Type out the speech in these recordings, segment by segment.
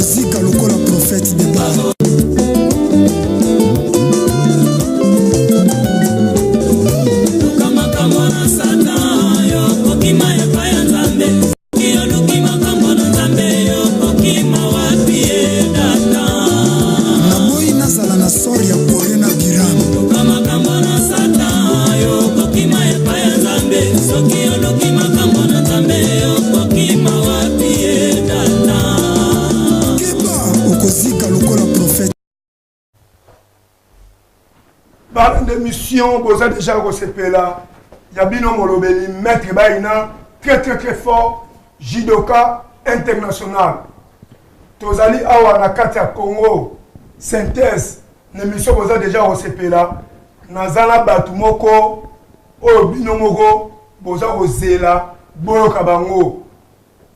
okozika lokola prophète de Baal. Mission, vous avez déjà reçu là. Yabino Molobeli, maître Baïna, très fort, judoka international. Tozali Awa Nakatia Congo, synthèse, l'émission vous avez déjà reçu là. Nazana Batumoko, Obino Mogo, vous avez reçu là, Boyo Kabango.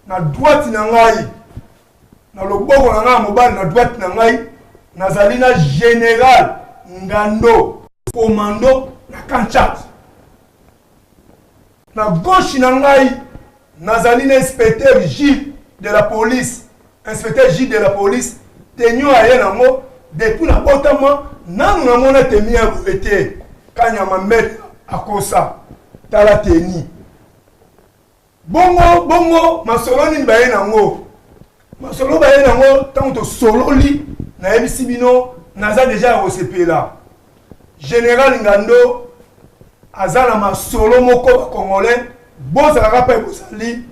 Na droite Nangai, na loboko Nangai, mobile na droite Nangai, Nazalina général Ngando. Commando na Kanchat. Na gauche nangai nazali inspecteur J de la police, inspecteur J de la police tenio aye nango depuis na botama nanu na mona temia bete kanya mamet akosa tala teni bongo masolo ni baye nango masolo baye nango tanto solo li na ebisi bino naza déjà OCP là. Général Ngando azana masolo moko congolais bozala ka pa bozali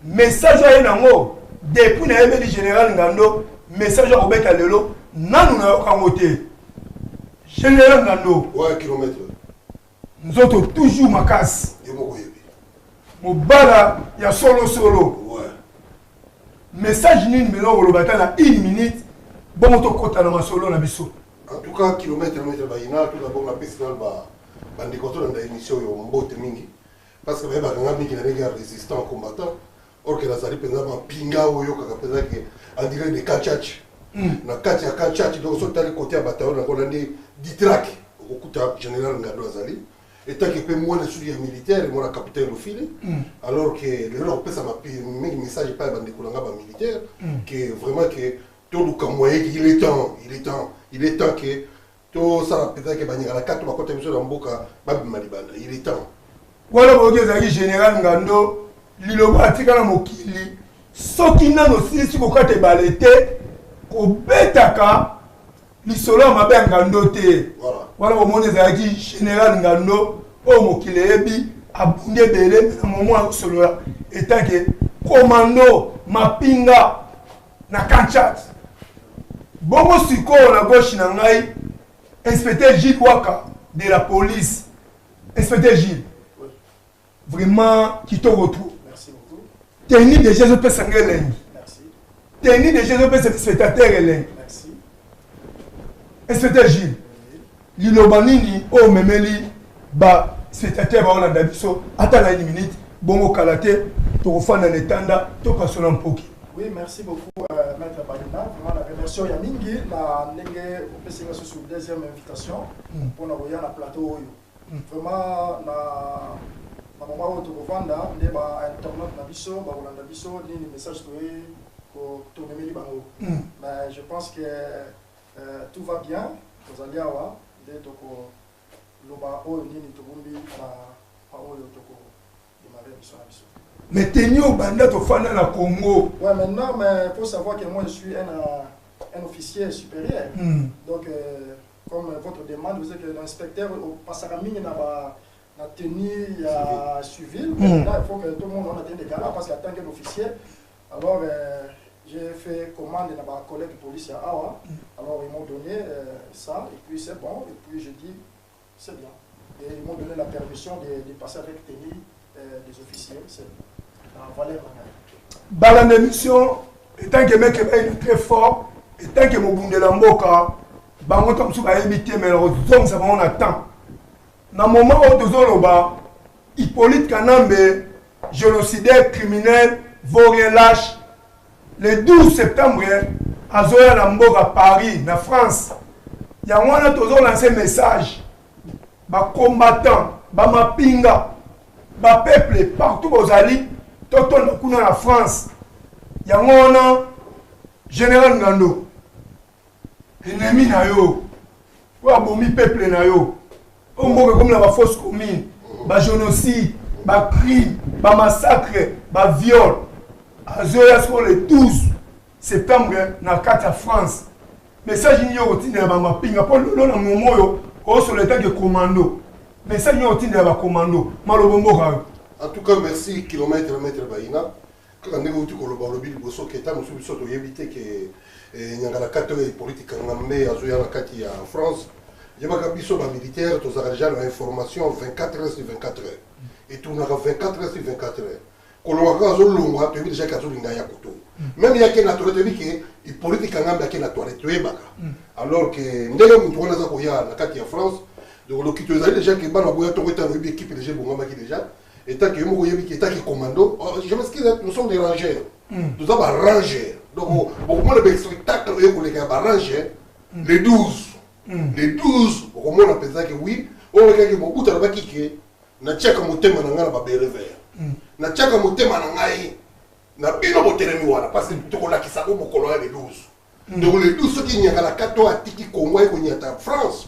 message ya nango depuis na yebeli général Ngando message ya obeta lelo nanu na yokangote général Ngando ouais kilomètre nzoto toujours makasi yemoko yebi mobala ya solo ouais message nini melo olobata na 1 minute bon to kota na masolo na biso. En tout cas, kilomètre baïna, tout d'abord, la personne va décoter dans l'émission de Mbote Mingi. Parce que les gens qui sont résistants, combattants, or que la salle est un pinga ou yo, on dirait des kachach. Na kachach, donc sur le côté à bataillon, on a dit Ditrak, au coup de général Ngado Azali. Et tant que moi, je suis militaire, moi, le capitaine au fil, alors que les gens ont un message pas de militaire, que vraiment que tout le temps, il est temps que tout ça peut-être que banyaka la carte ba côté monsieur Mboka ba malibanda il est temps wala bogezaki général Ngando liloba atika na mokili soki nano silisi kokate balete kobetaka lisolo mabe Ngando te wala bomone ezalaki général Ngando o mokili ebi abunde bele na moment solo etanke commando mapinga na Kanchat. Bongo siko na gauche na ngai inspecteur Gilles Waka de la police. Inspecteur Gilles. Oui. Vraiment qui te retrouve. Merci beaucoup. Technique de Jésus peut s'engager. Merci. Technique de Jésus peut se spectateur Merci. Inspecteur Gilles. Lilobanini o memeli ba spectateur ba on a dabiso attends une minute bongo kalate to fana netanda to kasona mpoki. Oui, merci beaucoup, Maître Baïna. Vraiment, la remercie à Mingi, la Nenge, on peut se sur la deuxième invitation pour nous voir le plateau. Vraiment, na moment où tu vas vendre, on est à Internet, na biso, ni message pour tourner les banaux. Mais je pense que tout va bien. Vous allez avoir des toko, l'oba o ni tobumbi na paolo toko, démarrer biso na biso. Mais tenio banda to fana na Congo. Ouais, maintenant, mais faut savoir que moi je suis un officier supérieur. Donc, comme votre demande, vous êtes l'inspecteur au Passaramine n'a tenu à civil. Là, il faut que tout le monde en attende des gars parce qu'en tant qu'officier, alors j'ai fait commande à ma collègue policier à Awa. Alors ils m'ont donné ça, et puis c'est bon, et puis je dis c'est bien. Et ils m'ont donné la permission de passer avec tenue des officiers. Dans l'émission, étant que mec est très fort, étant que mon bundé l'amboka, bango comme ça va éviter mais les hommes ça va on attend. Dans le moment où nous avons Hippolyte Kanambe, génocidaire criminel, vaurien lâche, le 12 septembre, à Zoya Lamboka à Paris, en France, il y a un lancé un message, les combattants, les mapinga, les peuples, partout où vous allez, tout le monde en France, il y a un Général Ngando, ennemi na yo, ou abomi peuple na yo, on voit comme la fausse commune, ba génocide, ba crime, ba massacre, ba viol. Azoya sur le 12 septembre na kata France. Message ni yo tinda ba mapinga pour le na moment yo, o sur l'état de commando. Message ni yo tinda ba commando, malobombo ka. En tout cas, merci kilomètre Baïna. Quand on est au Koloba, le bilan de Kéta, nous sommes surtout éviter que il y a la carte politique en Amérique, en France. Il y a un militaire, tous les gens ont l'information 24 heures sur 24 heures. Et tout, on a 24 heures sur 24 heures. Quand on a long, tu as déjà qu'à même il y a qui est politique en Amérique, alors que nous avons la carte en France. Donc, les gens qui ont une équipe déjà. Et tant que je commando, je m'excuse, nous sommes des rangers. Nous sommes rangers. Donc, beaucoup de spectacles, les rangers, les 12. Les 12, beaucoup de gens qui oui, on regarde que beaucoup de gens qui na tchaka motema na ngana ba berevert. Na tchaka motema na ngai na bino botelemi wana parce que tu kola kisako mokolo ya les 12. Donc les 12 ceux qui n'y a la kato atiki Congo et qu'on y a en France.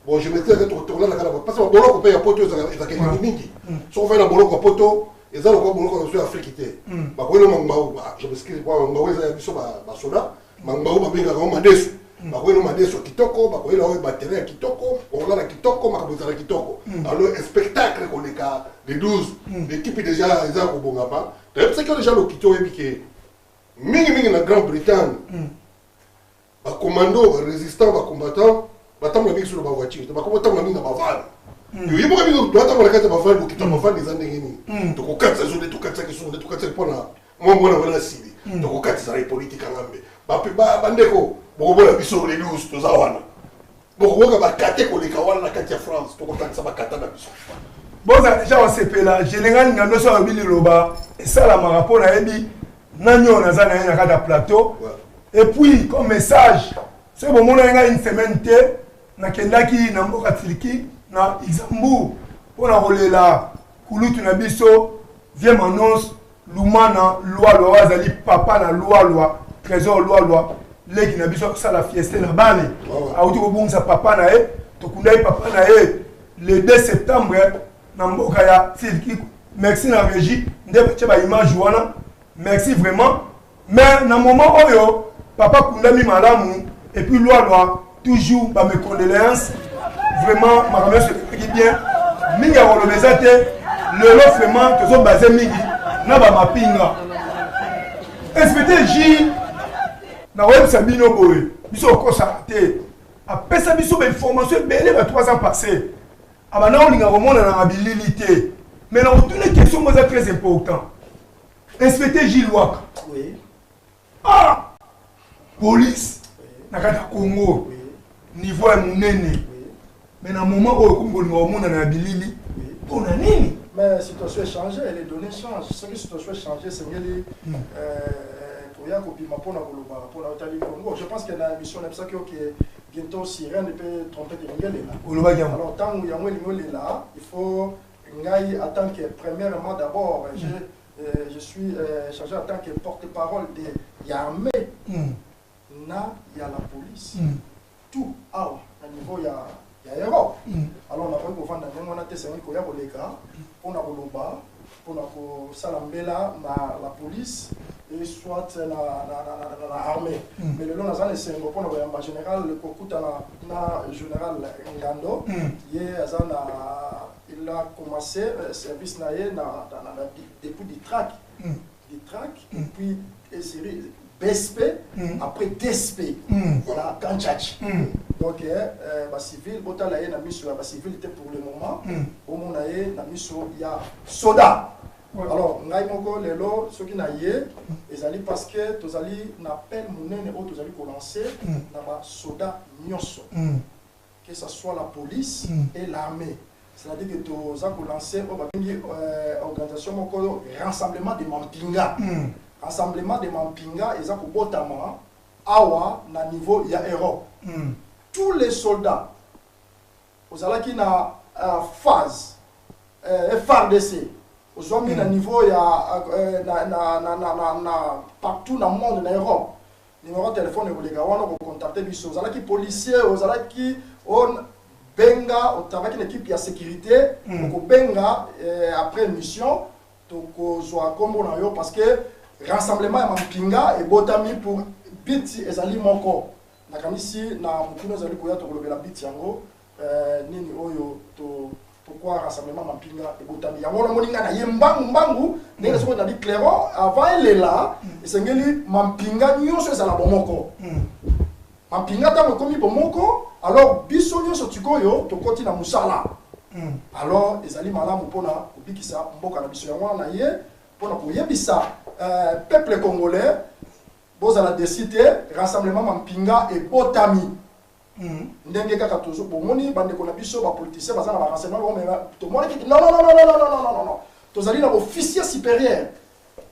Bon, je mettais avec retourner la carte parce que boloko ko paye poto za keni mingi. So fait la boloko poto et ça le ko boloko sur Afrique té. Ba ko no mangbaou ba je m'excuse quoi mangbaou za biso ba soda mangbaou ba benga ko madesu. Ba ko no madesu kitoko ba ko ila o batterie kitoko on la kitoko makabuza la kitoko. Alors spectacle ko les cas les 12 l'équipe déjà ils ont ko bonga ba. C'est ça que les gens le kitoko et que mingi na Grande-Bretagne. Ba commando résistant ba combattant batam la sur la voiture ba ko batam la minga ba van yo yebo ka minga doata ko la kata ba van ko ba van des années ngeni to ko katsa zo de to katsa ki so de to katsa pona mo mona wala sidi to ko katsa la politique ngambe ba pe ba bandeko bo bola biso les 12 to za wana bo ko ba kate ko le ka wana na kati ya France to ko katsa ba kata na biso boza déjà on sepela général Ngando so abili loba et ça la marapo na yebi nanyo na za na kata plateau. Et puis, comme message, c'est bon, on a une semaine, na kendaki na mboka tiliki na Exambu pour enrôler la kulutu na biso vient m'annonce lumana loi azali papa na loi trésor loi leki na biso ça la fiesta na bale auti ko bungisa papa na e to kundai papa na e le 2 septembre na mboka ya tiliki. Merci na régie ndebe tsheba image wana merci vraiment mais na moment oyo papa kundami malamu et puis loi toujours par mes condoléances vraiment ma mère se fait bien minga rolobezate le lot vraiment que sont basés mingi na ba mapinga inspecteur J na web sabino boy biso ko sarate apesa biso ba information belé ba 3 ans passés abana olinga romona na habilité mais na toutes les questions moi très important inspecteur J Louak oui police na kata Congo niveau ya munene mais na moment où comme on a na bilili on a nini mais la situation est changée les données changent ce que la situation est changée c'est ngeli pour ya kopima pona koloba pona otali Congo je pense que la mission n'est pas que bientôt sirène peut tromper de ngeli là alors tant où ya ngeli là il faut ngai en tant que premièrement d'abord je suis chargé en tant que porte-parole de l'armée. Na il y a la police tout à niveau il y a Europe alors on a pas qu'on vendre dans on a testé qu'on y a pour les gars on a koloba on a ko salambela la police et soit la armée mais le long dans les cinq pour en général le kokuta na général Ngando il a commencé service naé depuis du track et puis série BSP, après DSP, voilà, Kanchach. Donc, civil, Botalaye n'a mis sur la civilité pour le moment. Au Monaye n'a mis sur il y a Soda. Alors, Naïmoko, les lots, ceux qui n'aillent, ils allaient parce que tous allaient n'appellent Mounen ou tous allaient pour lancer, n'a Soda Nyoso. Que ce soit la police et l'armée. C'est-à-dire que tous allaient lancer une organisation, rassemblement de Mampinga. Rassemblement de Mampinga et Zako Botama, Awa, na niveau il y a Europe. Tous les soldats, aux alaki na phase, FARDC, aux hommes na niveau il y a partout dans le monde en Europe. numéro de téléphone et les gars on contacter biso aux qui policiers aux qui on benga au travail une équipe de sécurité on benga après mission donc soit comme on a parce que rassemblement ya mampinga et botami pour biti ezali moko nakamisi na mukuna ezali koya to kolobela biti yango nini oyo to pourquoi rassemblement mampinga et botami yango na moninga na yembangu ndenge soko na di clairon avant elle est là esengeli mampinga nyonso ezala bomoko mampinga tango komi bomoko alors biso nyonso tikoyo to koti na musala alors ezali malamu pona kubikisa mboka na biso yango na ye pona koyebisa peuple congolais bozala décidé rassemblement mampinga et botami ndenge kaka tozo bomoni bande ko na biso ba politiciens bazana ba renseignement mais to mona ki non tozali na officier supérieur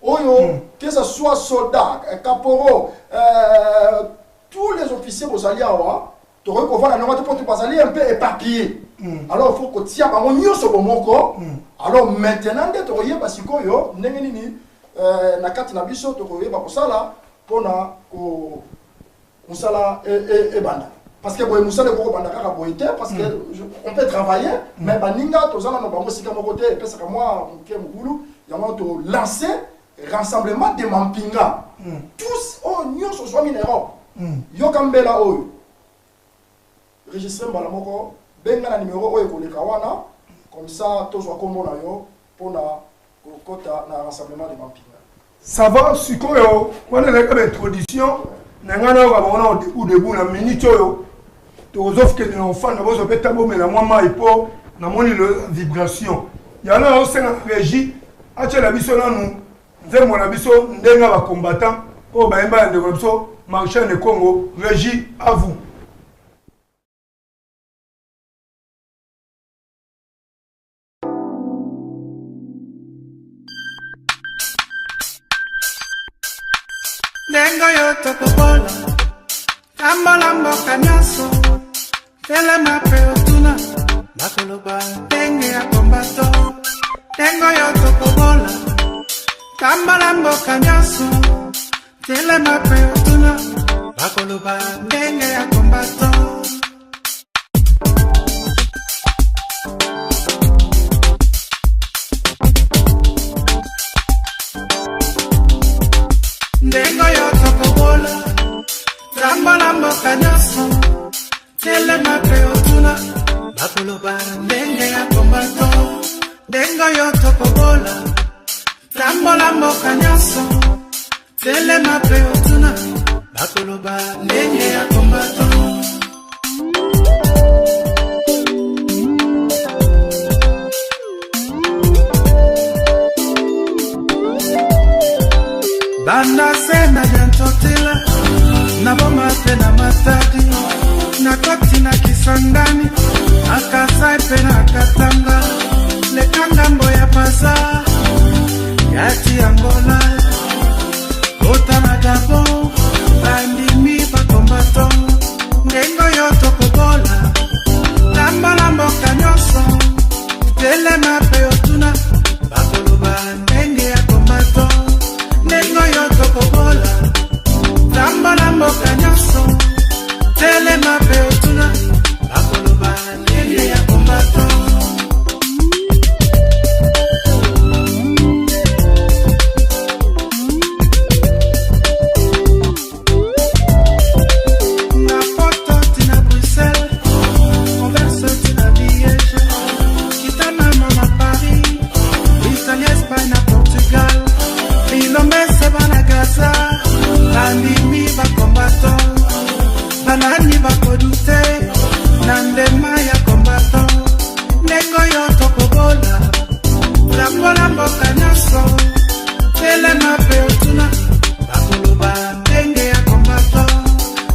oyo que ce soit soldat caporaux tous les officiers bozali awa to reconvoir na normal pour bazali un peu éparpillé alors il faut que tia bango nyonso bomoko alors maintenant de to yeba sikoyo ndenge nini na kati na biso to koyeba kosala pona ko musala e banda parce que boy musala ko banda kaka boyete parce que on peut travailler mais baninga to zana no bango sika mo côté pesa ka moi ke mugulu yango to lancer rassemblement de mampinga tous on nyonso so minero yo kambela oyo registre mbala moko benga na numéro oyo ko leka wana comme ça to zo kombo na yo pona ko kota na rassemblement de mampinga. Ça va, sikoyo, on a une tradition, on au début, na minute oyo, tu offres que les enfants ne vont pas être mais la maman et pour na moni le vibration. Il y en a aussi en régie, à la biso là nous, c'est mon abiso, ndenga va combattant, pour baimba de comme marché de Congo, régie à vous. Dengo yo tokobola Kambola mboka nyaso Tele mape otuna Bakoloba Denge ya kombato Dengo yo tokobola Kambola mboka nyaso Tele mape otuna Bakoloba Denge ya kombato Dengo yo tokobola Kambola mboka nyaso Tele mape otuna Bakoloba Denge ya kombato Dengo yo tokobola Kambola mboka nyaso Tele mape otuna Bakoloba Denge ya kombato Banda sena jantotela na bomba pena matadi na koti na kisangani akasai pena katanga le kangambo ya pasa yati Angola kota na Gabon bandi mi pa kombato ndengo yo tokobola lamba mboka nyoso tele mape otuna bakoloba ndenge ya kombato Nengo yo tokobola Zambala mboka nyaso Tele mape otuna Bakoloba Nenge ya kombato Na poto tina Bruxelles Converse tina Liège Kitana mama Paris Italie, Espagne, Portugal Ilomese bana Gaza, bandimi ba kombato, banani ba kodute, nandema ya kombato, nengo yo tokobola, rambola mboka nyaso, tele mape otuna, bakoloba ndenge ya kombato,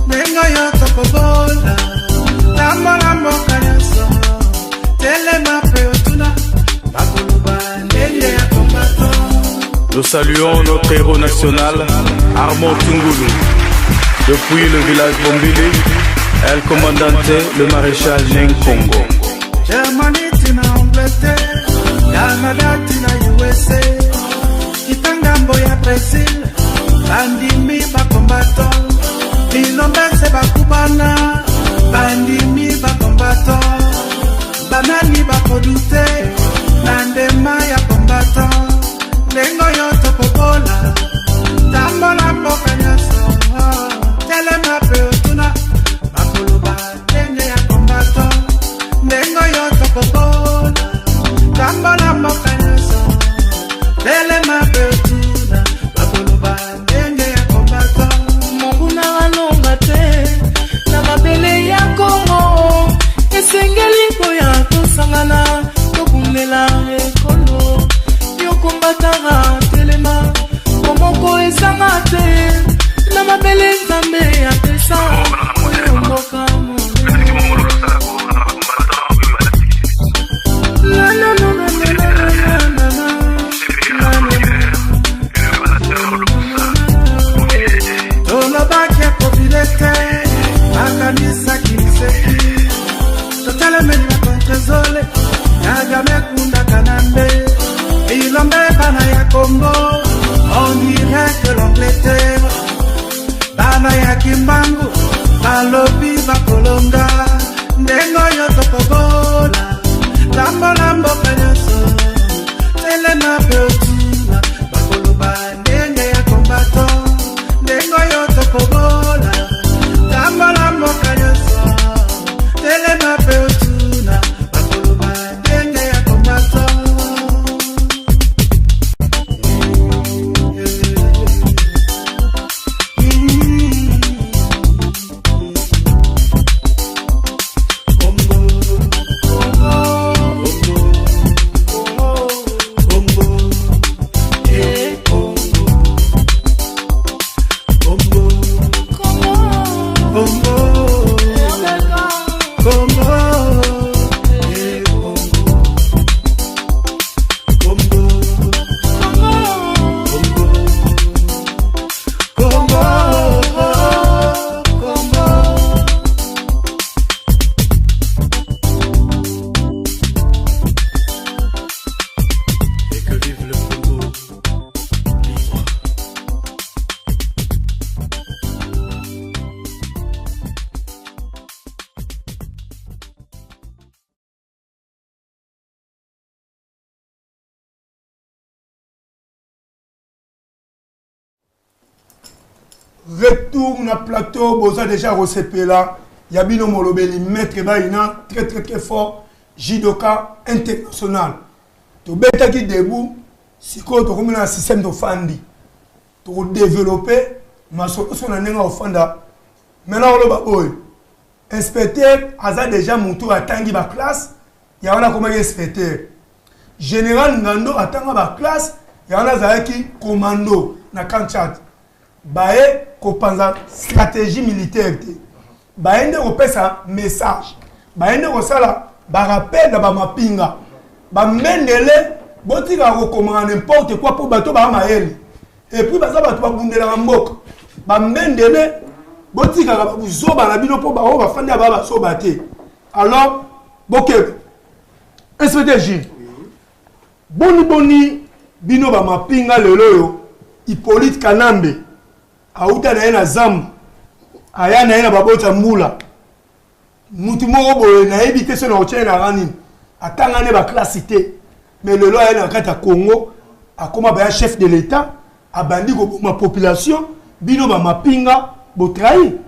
nengo yo tokobola, rambola mboka nyaso, tele mape otuna, bakoloba ndenge ya kombato. Nous saluons notre héros national, Armand Tungulu. Depuis le village Bombili, El Commandante, le maréchal Neng Congo. Germany tina Angleterre, Canada tina USA, Kitangambo ya Brazil, bandimi ba kombato, se bakubana bandimi bakombato banani bakodute nandema ya kombato lengo yoto popola tambola mboka nyaso telema pe otuna bakoloba ndenge ya kombato lengo yoto popola tambola mboka nyaso telema pe otuna bakoloba ndenge ya kombato monguna walonga te na mabele ya Kongo esengeli koya tosangana tokundela ekolo yokombataka telema komoko ezanga te na mabele nzambe ya pesa oyomboka tolobaki ekofilete akanisa kiliseki totelemeli bakontrezole yagamekunda kanambe ilombe bana ya Congo on dirait de l'Angleterre bana ya Kimbangu balobi bakolonga ndengo yo tokobola lambo kanyoso telema peotuna bakoloba ndenge ya kombato ndengo yo tokobola lambo kanyoso telema peotuna bakoloba ndenge ya kombato Retour na plateau, boza déjà recépé là. Yabino Molobeli, maître Baïna, très fort. Jidoka international. To beta qui debout, si quoi to comme un système de fandi. To développer, ma solution na nenga ofanda. Maintenant on le boy. Inspecteur, aza déjà montou à tangi ba classe. Ya wana comment inspecteur. Général Ngando atanga ba classe. Ya wana zaki commando na Kanchat. Bae kopanza stratégie militaire te baende kopesa message baende kosala ba rappel na ba mapinga ba mendele botika kokomana n'importe quoi pour bato ba maeli et puis baza bato ba bundela mboka ba mendele botika ba buzoba na bino po ba o ba fandi ba soba te alors boke inspecteur J boni bino ba mapinga lelo yo Hippolyte Kanambe auta na ena zam aya na ena babota mbula mutu moko boye na ebite so na ochena na rani atanga ne ba classité mais le loi ena kata Congo akoma ba chef de l'état abandi ko ma population bino ba mapinga bo trahi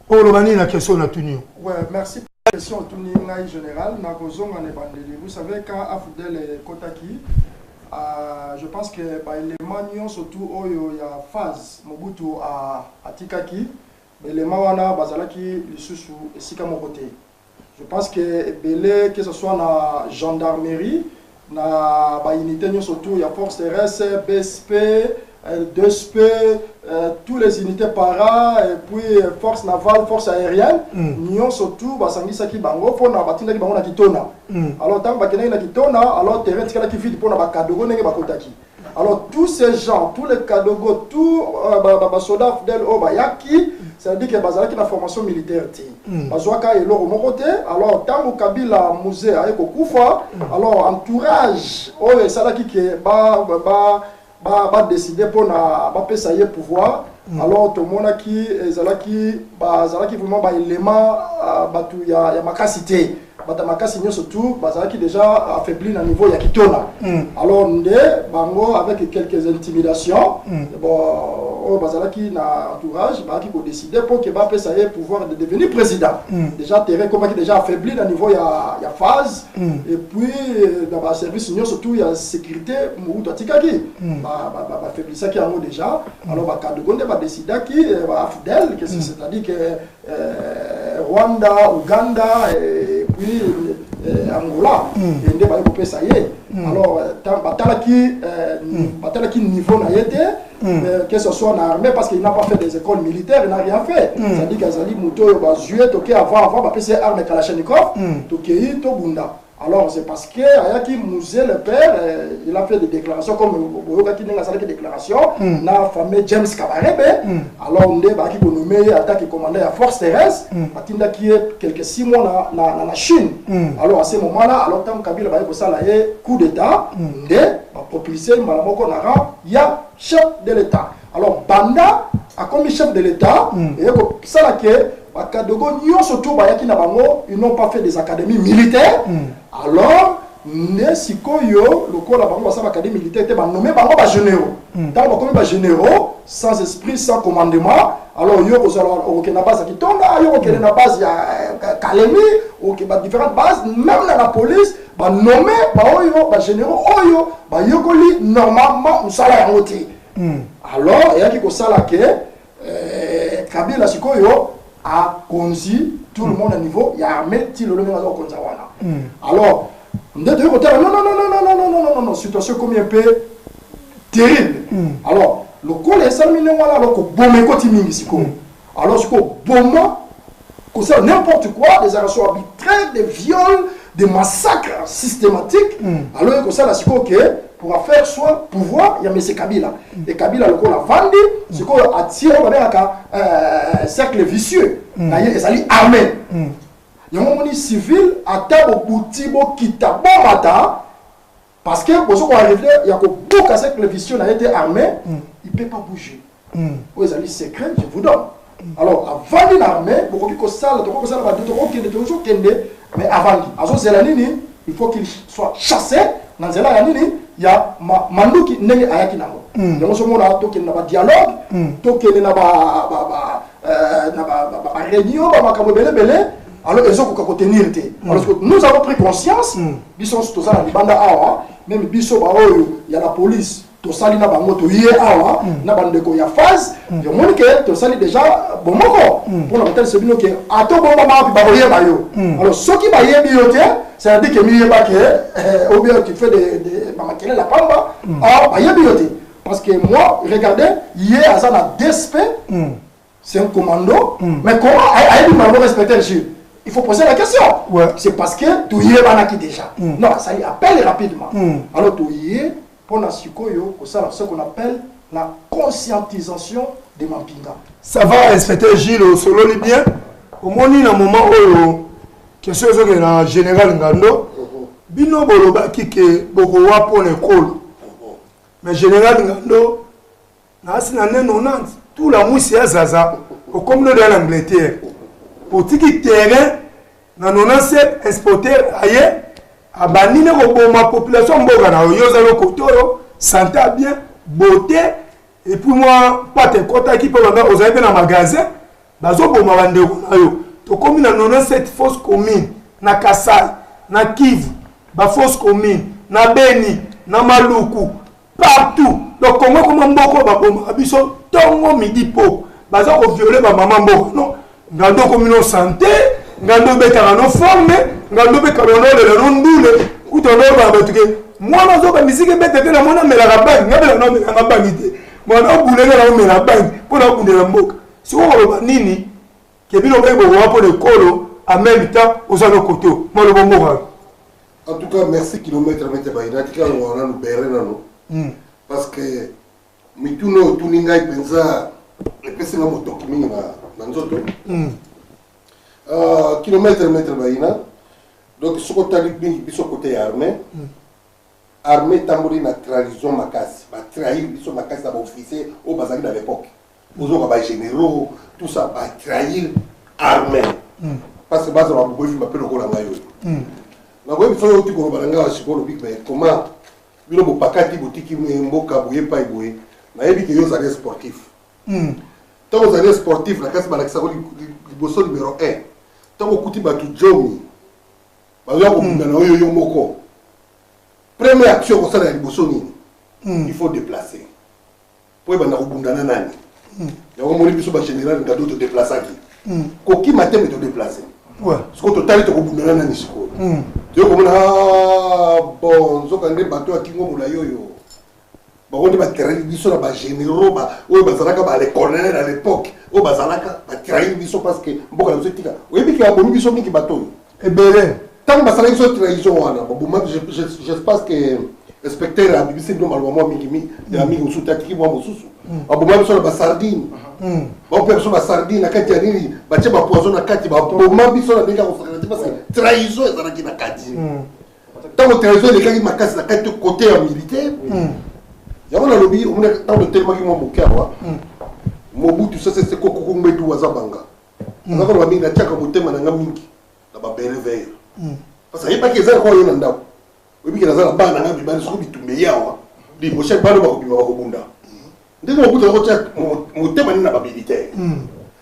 o lo bani na question na tunio. Ouais, merci pour la question tunio général na kozonga ne bandeli. Vous savez quand Afudel Kotaki je pense que les manions surtout il y a phase Mobutu à Tikaki mais les mawana bazalaki lisusu esika mokote. Je pense que ce soit na gendarmerie na ba unité surtout il y a force terrestre BSP 2SP tous les unités para et puis force navale force aérienne nion surtout basangisaki bango pona batindaki bango na kitona alors tant bakena na kitona alors terrain tikala ki vide pona bakadogo nenge bakotaki alors tous ces gens tous les kadogo tous soldats fidèles au bayaki ça veut dire que bazalaki na formation militaire ti bazwaka eloko moko te alors tant Kabila musée ayeko kufa alors entourage o esalaki ke ba décider pour na ba pesa ye pouvoir Alors tout le monde qui zalaki vraiment ba élément batu ya makasité bata makasi surtout bazalaki déjà affaibli na niveau ya kitona. Alors ndé bango avec quelques intimidations bon bazalaki na entourage qui ko décider pour que ba pesa ait pouvoir de devenir président. Déjà terrain comme qui déjà affaibli na niveau ya phase et puis dans ba service surtout il y a sécurité mutu atikaki ba affaibli ça qui a déjà. Alors ba kadogonde ba décider qui ba fidèle que c'est-à-dire que Rwanda, Ouganda et puis Angola et ndé ba ko ça y est. Alors batalaki niveau na yete que ce soit en armée parce qu'il n'a pas fait des écoles militaires, il n'a rien fait. C'est-à-dire qu'Azali Mouto va jouer toqué avant ba PC arme Kalachnikov toqué to bunda. Alors c'est parce que Ayaki Mouzé le père il a fait des déclarations comme Boyoka qui n'a pas des déclarations na fameux James Kabarebe. Alors on est qui nommé attaque commandant la force terrestre atinda qui est quelques 6 mois na Chine. Alors à ce moment-là alors tant Kabila ba ko sala coup d'état ndé ba propulser malamoko nara ya chef de l'état. Alors Banda a comme chef de l'état et ko sala que Bakadogo surtout bayaki na bango ils n'ont pas fait des académies militaires. Alors ne sikoyo lokola bango basaba académie militaire te ba nommé bango ba généraux. Tant ba comme ba généraux sans esprit sans commandement. Alors yo kozala OK na base ki tonga yo OK na base ya Kalemi OK ba différentes bases même la police ba nommé ba oyo ba généraux oyo ba yokoli normalement musala ya ngoti. Alors yaki ko sala ke Kabila sikoyo a conduit tout le monde à niveau, il y a armé, il y a alors, non, situation comme un peu terrible. Alors, le col est salminé, alors que bon, côté alors, ce que bon, concerne n'importe quoi, des agressions arbitraires, des viols, des massacres systématiques. Alors, il y a ce que pour faire soit pouvoir, il y a M. Kabila. Et Kabila, le col a vendu, ce qu'on a tiré un cercle vicieux. Il y a armé. Il y a un civil à table au bout qui t'a bon matin. Parce que pour ceux qui arrivent, il y a beaucoup de cercle vicieux qui a été armé, il ne peut pas bouger. Vous avez secret, je vous donne. Alors, avant d'une armée, mais avant, il faut qu'il soit chassé. Dans il y a Mandouki Nene Ayakinamo. Il y a un dialogue, réunion, alors ils ont tenir. Alors nous avons pris conscience, Bisson tous à la banda awa, même Bisson il y a la police, tout ça il n'a pas moto hier awa, n'a pas de quoi il y a phase, il y a mon que tout ça déjà bon moko pour la telle sebino que à tout bon moment baroyer bayo. Alors ce qui bailler bioté, c'est-à-dire que milieu pas que ou bien tu fais des mamakele la pamba, ah bailler bioté. Parce que moi, regardez, hier à ça la DSP, c'est un commando, mais comment a respecter le juge? Il faut poser la question. C'est parce que tout y est banaki déjà. Non, ça y appelle rapidement. Alors tout y est pour la sikoyo, ce qu'on appelle la conscientisation des Mampinga. Ça va, inspecteur Gilles, selon les biens, au moins il y a un moment où question est le général Ngando, bino boloba qui est beaucoup pour l'école. Mais général Ngando, na 90, tout la mousse est zaza, comme nous dans l'Angleterre. Pour tiki terrain, na 97 exporter ailleurs, a banni ma population mboga na yoza lo kotoro, santé bien, beauté, et puis moi, pas de quota qui peut venir aux amis dans magasin, bazo bo ma bande na yo. To comme na 97 fosse commune, na Kasai, na Kivu, ba fosse commune, na Beni, na Maluku, partout. Donc comment mboko ba boma biso tongo midi po. Bazo ko violer ba maman mboko. Non. Ngando communaux santé, ngando beta no forme, ngando be kalono le rondule, utono ba batuke. Moi nazo ba musique beta te na mona mela rabang, ngabela no mela ngabangite. Moi na bulela na mela bang, pour na bundela mboka. Si on ba nini ke bino ba bo wa pour le kolo en même temps aux autres côtés. Moi le bon moral. En tout cas, merci kilomètre mètre ba ina tika on a nous berrer nano. Parce que mituno tuninga ipenza epesi nga moto kimingi na nzoto kilomètre mètre baina donc ce côté bingi biso côté armée armée tamboli na trahison makasi ba trahir biso makasi ba officier au bazali à l'époque Aux ba généraux, tout ça, ba trahir armée. Parce que base va beaucoup film appelle ko la ngayo. Na ko biso oti ko balanga wa sikolo big mais comment bino bo pakati botiki mboka boye pa boye. Na yebi ke yo za sportif. Tant aux années sportifs la casse balakisa ko liboso numéro 1. Tant ko kuti batu jomi. Ba yo ko bunda na yo moko. Première action ko sala liboso nini. Il faut déplacer. Pour ba na ko bunda na nani. Ya ko moni biso ba général ngado te déplacer qui. Ko ki matin te déplacer. Ouais. Ce que total te ko bunda na nani siko. Yo ko mona bon zo kande bato akingo mula yoyo. Ba on ba trahi biso na ba généraux ba o ba zalaka ba les colonels à l'époque. O ba zalaka ba trahi biso parce que mboka na tika. O yebi ki ba bomi biso mingi bato. E belé. Tant ba salaki so trahison wana. Bon moi je pense que inspecteur a BBC ndo malwa mingi ya mingi usutaki mwa mususu. Abo mwa biso na ba sardine. Ba pe biso ba sardine na kati ya nini ba che ba poison na kati ba mwa biso na ndeka ko sakana parce que trahison ezalaki na kati. Tant que trahison les kaki makasi na kati côté militaire. Y'a le lobby, on est dans le tellement qui m'a moqué à moi. Mobutu, ça c'est quoi qu'on met tout à Zabanga. On a mis la tchaka au thème à Naminki, la belle veille. Parce qu'il n'y a pas qu'ils aient quoi y'en a. Oui, qu'il y a la barre à Nabi, mais c'est tout meilleur. Dit, mon chef, pas le Barobi Barobunda. Dès qu'on bout de mon thème à la militaire.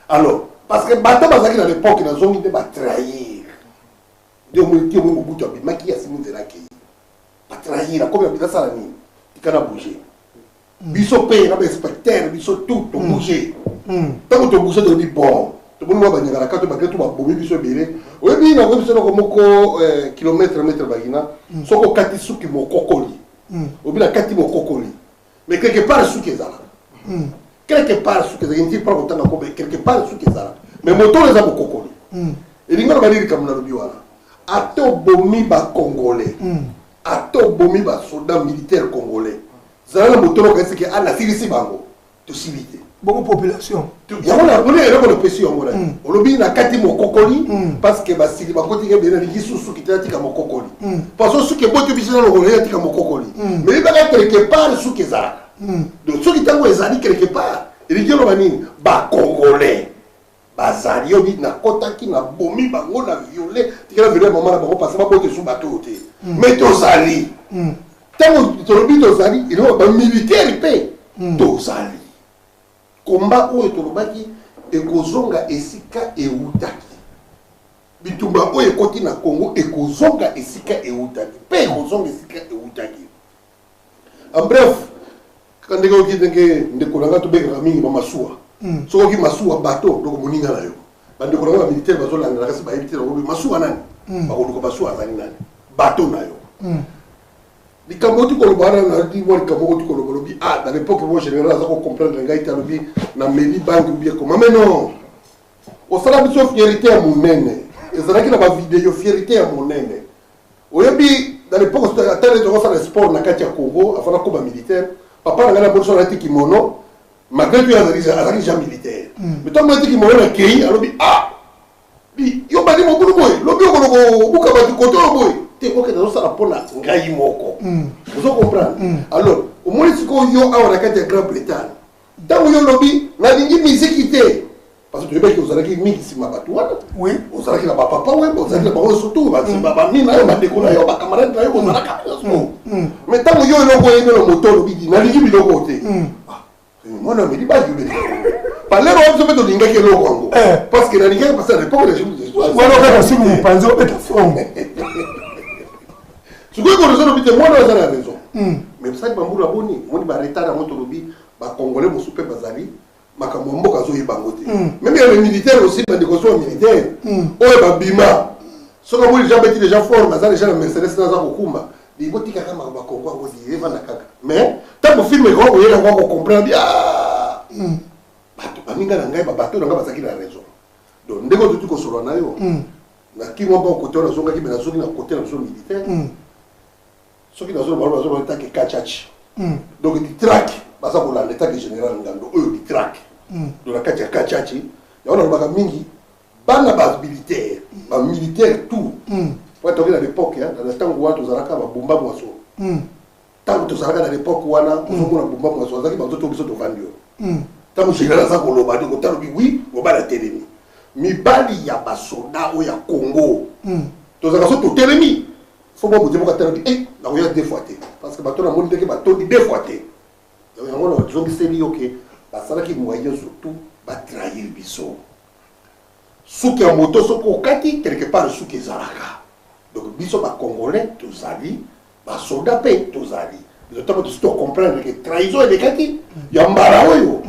Alors, parce que Bata Bazaki à l'époque, ils ont mis des trahir. Dès qu'on dit, on bout de Bimaki à Simon de la Key. Pas trahir, comme il y a ça la nuit. Il y a bouger. Biso paye, na inspecteur, biso tout, to bouger. Tant que to bouger, to dit bon. To bon ba nyaka ka to ba ketu ba bomi biso bele. O bi na ko biso ko moko kilomètre bagina. Soko kati suki mo kokoli. O bi na kati mo kokoli. Mais quelque part suki ezala. Quelque part suki ezala, nti pas autant ko quelque part suki ezala. Mais moto les a mo kokoli. Et linga ba liri kamna lobi wana. Ato bomi ba congolais. Ato bomi ba soldat militaire congolais. Zala moto ka siki ana silisi bango. To silité. Beaucoup population. Ya on est le pression ngona. Olobi na kati mo kokoli parce que ba sili ba koti ke bena li susu kitati ka mo kokoli. Parce que suki boto bisana lo ngona tika mo kokoli. Mais il va quelque part suki zala. Donc suki tango ezali quelque part. Il dit lo banini ba congolais. Bazali yo bi na kotaki na bomi bango na violer tika violer maman na bango parce que ba boto sou bateau te. Mais tozali. Tango tolobi tozali, il va militaire paix. Tozali. Combat où est tolobaki ekozonga esika eutaki. Bitumba o ekoti na Congo ekozonga esika eutaki. Pe ekozonga esika eutaki. En bref, quand ndeko kitenge ndekolanga to beka mingi ba masuwa. Soko ki masuwa bateau donc moninga na yo. Bandekolanga militaire bazolanga kasi ba militaire obi masuwa nani? Ba ko masuwa zani nani? Bateau na yo. Les Kamoti Kolobara n'a dit moi les Kamoti Kolobolobi. Ah, dans l'époque, moi général, ça qu'on comprendre les gars qui ont dit na Meli Bank ou bien comment. Mais non. Au salaire de fierté à mon nene. Et ça n'a qu'il a pas vidéo fierté à mon nene. Au début, dans l'époque, c'était à tel endroit le sport na Katia Congo, avant la combat militaire. Papa n'a pas besoin sur la kimono. Malgré tout, il y a des gens militaires. Mais tant que kimono na Kei, alors ah. Bi, yo badi mo bulu boy. Lobi ko buka ba côté boy. Ok, dans ça, pour la ngaï moko. Vous comprenez? Alors, au moins, si on y a un Grande-Bretagne, dans le lobby, on a une musique. Parce que tu veux que vous avez une musique qui m'a battu. Oui. Vous avez un papa, vous avez un papa, surtout, vous avez un papa, vous avez un camarade, vous avez un camarade. Mais tant que vous avez un moteur, vous avez un côté. Moi, je ne dis pas que je parler de ce que tu logo. Parce que la Ligue est passée à l'époque, les gens. Voilà, si vous pensez au pétafon. Ce que vous avez moi, vous avez raison. Mais ça, vous avez boni. On va arrêter à mon lobby, les Congolais, mon super bazali, ma kamombo kazo yibangote. Même les militaires aussi, les négociations militaires. Oh, et bima. Ce que vous avez déjà les gens forts, les gens Mercedes dans un Okumba. Ils vont dire que ma Congo, on dit, mais tant que film est grand, vous allez comprendre bien. Baminga na ngai babato na ngai bazaki na raison. Donc ndeko tutu ko solo na yo. Na ki mo ba côté na zonga ki na zonga na côté na zone militaire. Ce qui dans le ballon, c'est l'attaque Kachachi. Donc, il traque, parce que l'attaque générale, il traque. Donc, la Kachachi, il y a un mingi, bana base militaire, militaire tout. Pour être à l'époque, dans le temps où on a un bomba moisson. Tant que tu as à l'époque où on a un bomba moisson, on a un bomba moisson. tant que général ça ko loba donc tant oui on va la télémi mibali ya basoda o ya Congo tozaka so to télémi faut pas dire que télémi eh na oya deux fois té parce que bato na moni que bato deux fois té donc on a donc c'est lié OK basala ki moyen surtout ba trahir biso souki en moto soko kati quelque part souki zalaka donc biso ba congolais tozali ba soda pe tozali notamment tu dois comprendre que trahison et kati ya mbara oyo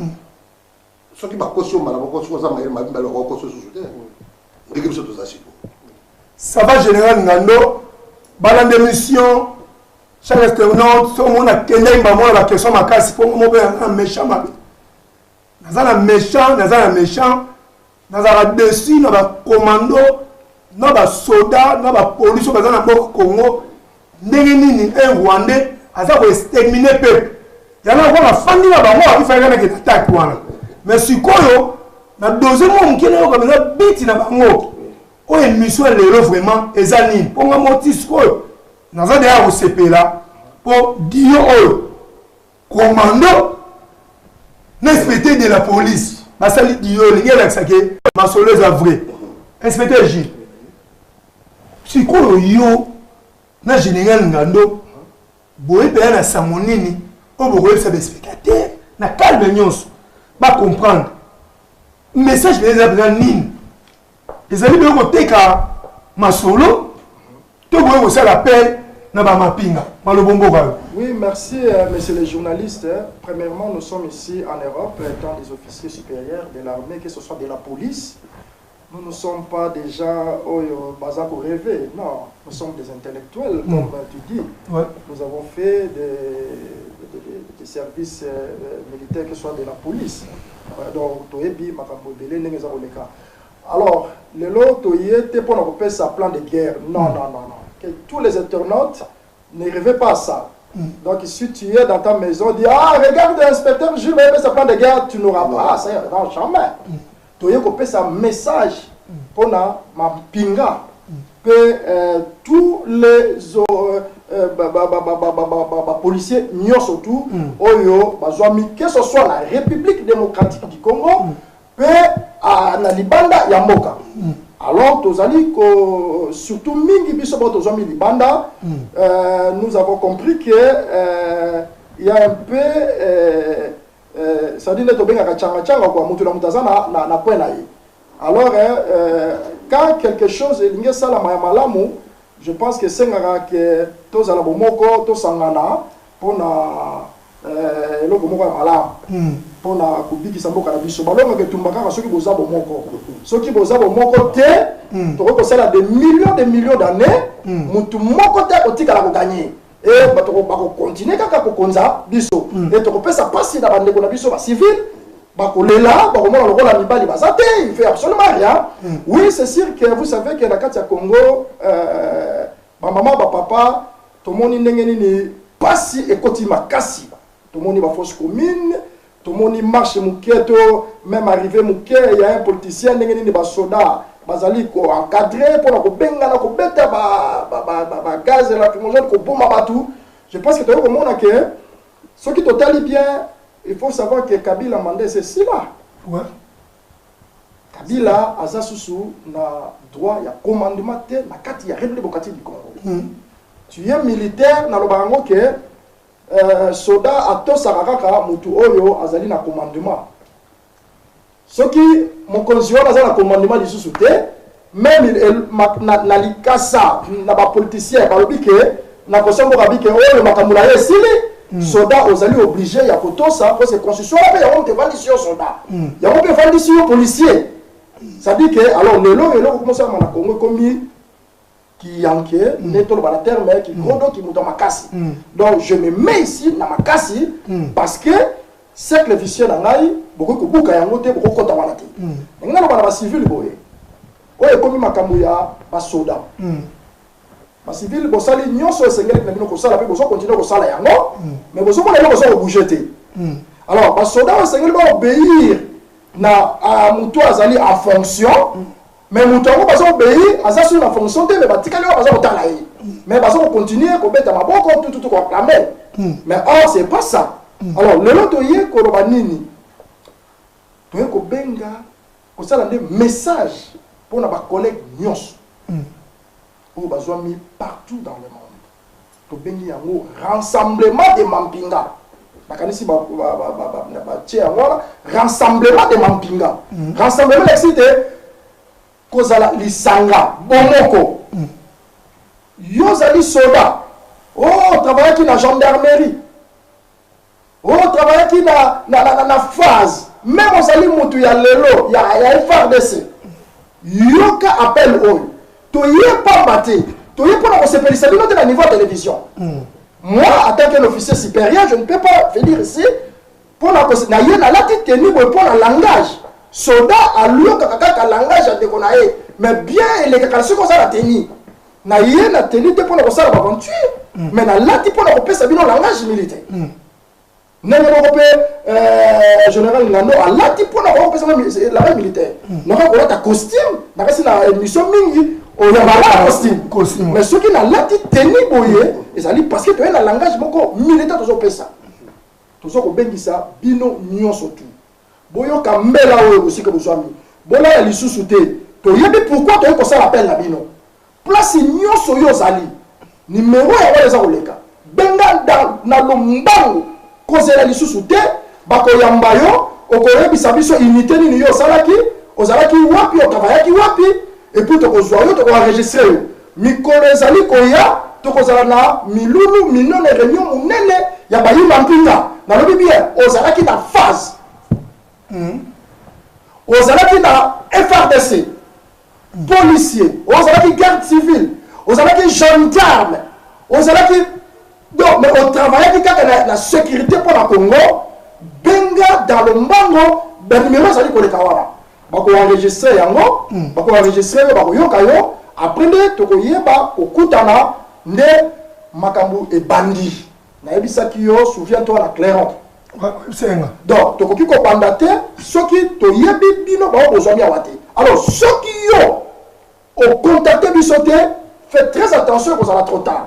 soki ba caution mala ba caution za maire mabimba lo caution sous ndike biso tozasi ça va général ngando balande mission chaque internaute so mona kende ba mona la question makasi pour mo be un méchant mabe nazala méchant nazala dessus na ba commando na ba soda na ba police bazana mboka Congo ndenge nini un Rwandais aza ko exterminer peuple yana ko la famille na bango afika na ke attaque wana mais sikoyo na deuxième monde qui est là comme ça biti na bango o émission lelo vraiment ezani ponga motis ko naza de ya osepela pour dio o commando l'inspecteur de la police basali dio lingela sake masoleuse vrai inspecteur J sikoyo yo na général ngando boye pe na samonini o boye sa spectateur na calme nyonso ba comprendre message les abran nini ezali be ko teka masolo to boye ko sala appel na ba mapinga malobombo ba. Oui, merci monsieur les journalistes. Premièrement, nous sommes ici en Europe étant des officiers supérieurs de l'armée, que ce soit de la police. Nous ne sommes pas des gens qui rêver, non, nous sommes des intellectuels, comme tu dis. Ouais. Nous avons fait des services militaires, que ce soit de la police. Donc, alors, le lot, tu es pour nous faire sa plan de guerre. Non. Que tous les internautes ne rêvent pas à ça. Donc, si tu es dans ta maison, dis ah, regarde l'inspecteur, je vais faire sa plan de guerre, tu n'auras pas ça, non, jamais. Tu as coupé un message pour ma pinga que tous les policiers n'y surtout que ce soit la République démocratique du Congo peut à la Libanda Yamoka. Alors surtout mingi biso tozami Libanda nous avons compris que il y a un peu ça dit to benga changa kwa mutu na mutazana na kwena yi. Alors quand quelque chose est sala malamu, je pense que c'est que tozala bomoko to sangana pona eloko moko malamu pona kubikisa mboka na biso balonga ke tumbaka soki boza bomoko soki boza bomoko te to ko sala des millions d'années mutu moko te otika la ko gagner et bato ba ko continuer kaka ko konza biso et to ko pesa pasi na bande ko na biso ba civil ba ko lela ba ko mona lokola mibali bazate il fait absolument rien. Oui, c'est sûr que vous savez que la carte ya Congo ba maman ba papa to moni ndenge nini pasi et koti makasi to moni ba fosse commune to moni marche muketo même arrivé muke il y a un politicien ndenge nini ba soda bazali ko encadrer pour ko benga na ko beta ba gaz la fumigène ko bomba batu. Je pense que tu comprends que ce qui totali bien, il faut savoir que Kabila mandé c'est là. Ouais. Kabila aza susu na droit ya commandement te na kati ya République démocratique du Congo. Tu es militaire na lobango que soda atosaka kaka mutu oyo azali na commandement. Soki mon consul aza na commandement lisusu te, même na likasa na ba politicien ba lobi ke na kosombo ka bike oyo makamula yesili soda ozali obligé ya kotosa pour se constitution pe ya on te vandi sur soda. Ya on peut vandi sur policier. Ça dit que alors le commence à na Congo comme qui yanke netolo ba la terre mais qui gondo qui muta makasi. Donc je me mets ici na makasi parce que c'est le vicieux na ngai beaucoup ko buka yango te beaucoup kota wana te. Ngalo ba civil boye. Oye komi makambo ya ba soda. Ba civil bo sali nyonso esengeli na bino ko sala pe bo so continuer ko sala yango mais bo so ko na ko so bouger te. Alors ba soda esengeli ba obéir na mutu azali en fonction mais mutu ngo ba so obéir azali en fonction te mais ba tikali ba so tala yi mais ba so continuer ko beta maboko tout ko clamer mais or c'est pas ça. Alors le loto yé ko ba nini toye kobenga kosala nde message pour na collègues nyonso oyo bazwa mis partout dans le monde tobengi yango rassemblement de mampinga bakanisi batie yango wana rassemblement de mampinga rassemblement existe kozala lisanga bomoko yo ozali soda travaillaki na gendarmerie travaillaki na phase même ozali mutu ya lelo ya FRDC yoka appel oyo toye pamba te toye mpona kosepelisa bino te na niveau ya télévision moi en tant qu'un officier supérieur je ne peux pas venir ici mpona na ye nalati teni boye mpona langage soda aluyokaka kaka langage ya ndeko na ye mais bien elekaka na soki ozala teni na ye na teni te mpona kosala baventure mais nalati mpona kopesa bino langage militaire ndenge moko mpe général ngando alati mpona kopesa langage militaire naka kolata costume nakasi na émission mingi oyabala costume mais soki nalati teni boye ezali parce que toye na langage moko militaire tozopesa tozokobengisa bino nyonso tu boyoka mbela oyo bosika bozwami bolaya lisusu te toyebi pourquoi toye kosala appel na bino place nyonso oyo ozali numéro yango eza koleka benga na lombango kozela lisusu te bakoyamba yo okoyebisa biso unité nini yo ozalaki wapi otravayaki wapi epuis tokozwa yo tokoenregistre yo mikolo ezali koya tokozala na milulu minone réunion monene ya bayimba mpinga nalobi bien ozalaki na phase ozalaki na FRDC policier ozalaki garde civile ozalaki gendarme ozalaki donc mais otravaillaki kaka na sécurité pour la Congo benga dans le mbango numéro ezali koleka wana bakoenregistre yango bakoenregistre yo bakoyoka yo après nde tokoyeba kokutana nde makambo ebandi nayebisaki yo souviens-toi na Clairon donc tokoki kobanda te soki toyebi bino bao bozwami awa te alors soki yo ocontacte biso te fais très attention kozala trop tard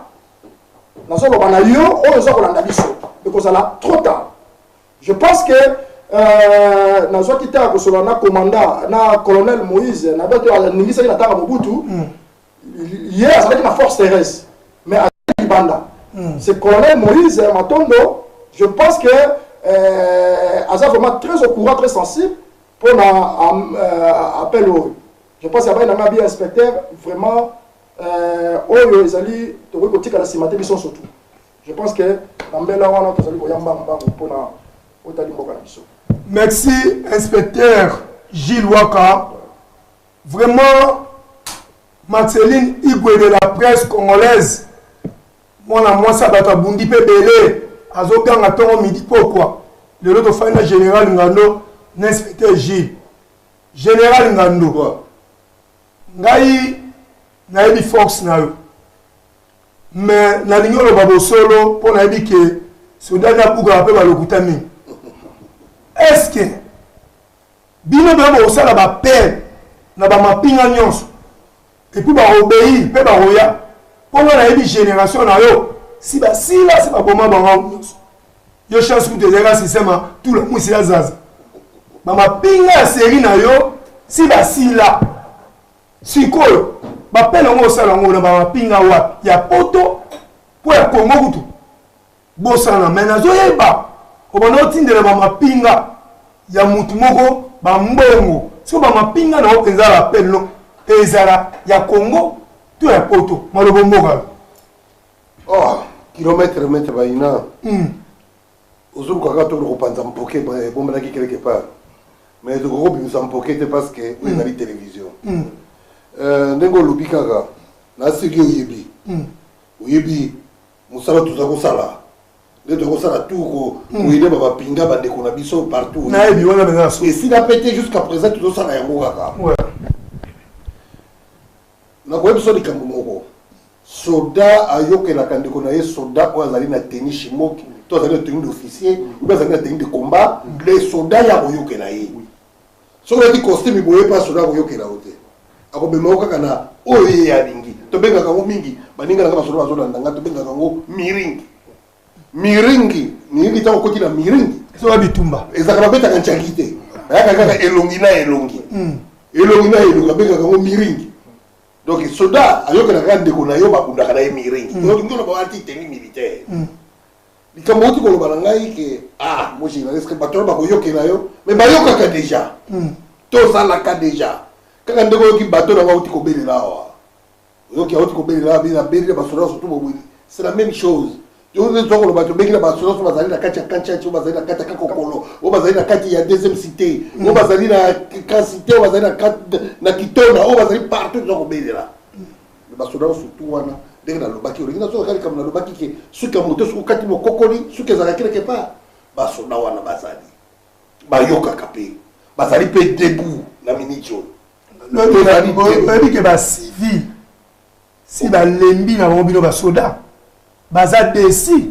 nazoloba na yo oyo oza kolanda biso ekozala trop tard je pense que nazwaki te akosola na commandant na colonel Moïse na beto aningisaki na tanga Mobutu ye azalaki na force terrestre mais azalaki libanda c'est colonel Moïse Matondo je pense que aza vraiment très au courant très sensible pour na appel oyo je pense qu'il y a un bien inspecteur vraiment oyo ezali tokoki kotika na nsima te biso surtout je pense que na mbela wana tozali koyamba mbango mpona otali mboka na biso. Merci inspecteur Gilles Waka. Vraiment Marceline Igwe de la presse congolaise mwana mwasa bato abundi mpe bele azoganga ntongo midi pokwa lelo tofandi na général Ngando na inspecteur Gilles. Général Ngando ngai nayebi force na yo mais nalingi oloba bosolo mpo nayebi ke soda na bukaka mpe balokuta mingi est-ce que bino bino bokosala bapele na bamapinga nyonso epuis baobéir mpe bakoya mpo nga nayebi génération na yo si basila si baboma bango nyonso yo chance kutu ezalaka sistema tula mwisi ya zaza bamapinga ya seri na yo si basila sikoyo bapele ngo osala ngo na bamapinga wapi ya poto mpo ya kongo kutu bosala me nazoyeba obana otindela bamapinga ya mutu moko bambongo siko bamapinga na openza bapele no ezala ya kongo to ya poto malobo mboka kilomètre mètre baina ozokaka to kopanza mpoke bombelaki quelque part mais tokokobimisa mpoke te parce que ezali télévision ndenge olobi kaka nasiki oyebi mosala toza kosala nde tokosala tout koyede bapinga bandeko na biso partout nayebi wana benza esila pete jusqu'à présent tozosala yango kaka nakoyebi so likambo moko soda ayokelaka ndeko na ye soda oyo azali na teni chimoki to azali na teni d'officier oyo azali na teni de combat le soda ya koyokela ye soki ozali costume boye mpa soda akoyokela yo te akobema yo kaka na oyo ye alingi tobengaka yango mingi baninga nanga basoda bazolandanga tobengaka yango miringi ntango okoti na miringi ezoka bitumba ezalaka babetaka ncaki te kaka elongi na elongi abengaka ngo miringi donc soda ayokelaka ndeko na yo bakundaka na ye miringi donc ngona bawati tenue militaire likambo oti koloba na ngai ke moi journaliste bato bakoyokela yo mais bayokaka déjà tozalaka déjà kaka ndeko yoki bato na ngai oti kobelela awa oyoki oti kobelela awa bina belela basoda surtout bobwili c'est la même chose tozokolo bato bengila basoda so bazali na kati ya kanchachi o bazali na kati ya kakokolo o bazali na kati ya deuxième cité o bazali na cité o bazali na kitona o bazali partout tozokobelela basoda surtout wana ndenge nalobaki olingi nazokakali kama nalobaki ke suki ya moto soki okati mokokoli suki ezalaki quelque part basoda wana bazali bayokaka mpe bazali mpe debout na miniti oyo oyebi ke bacivil si balembi na bango bino basoda baza desi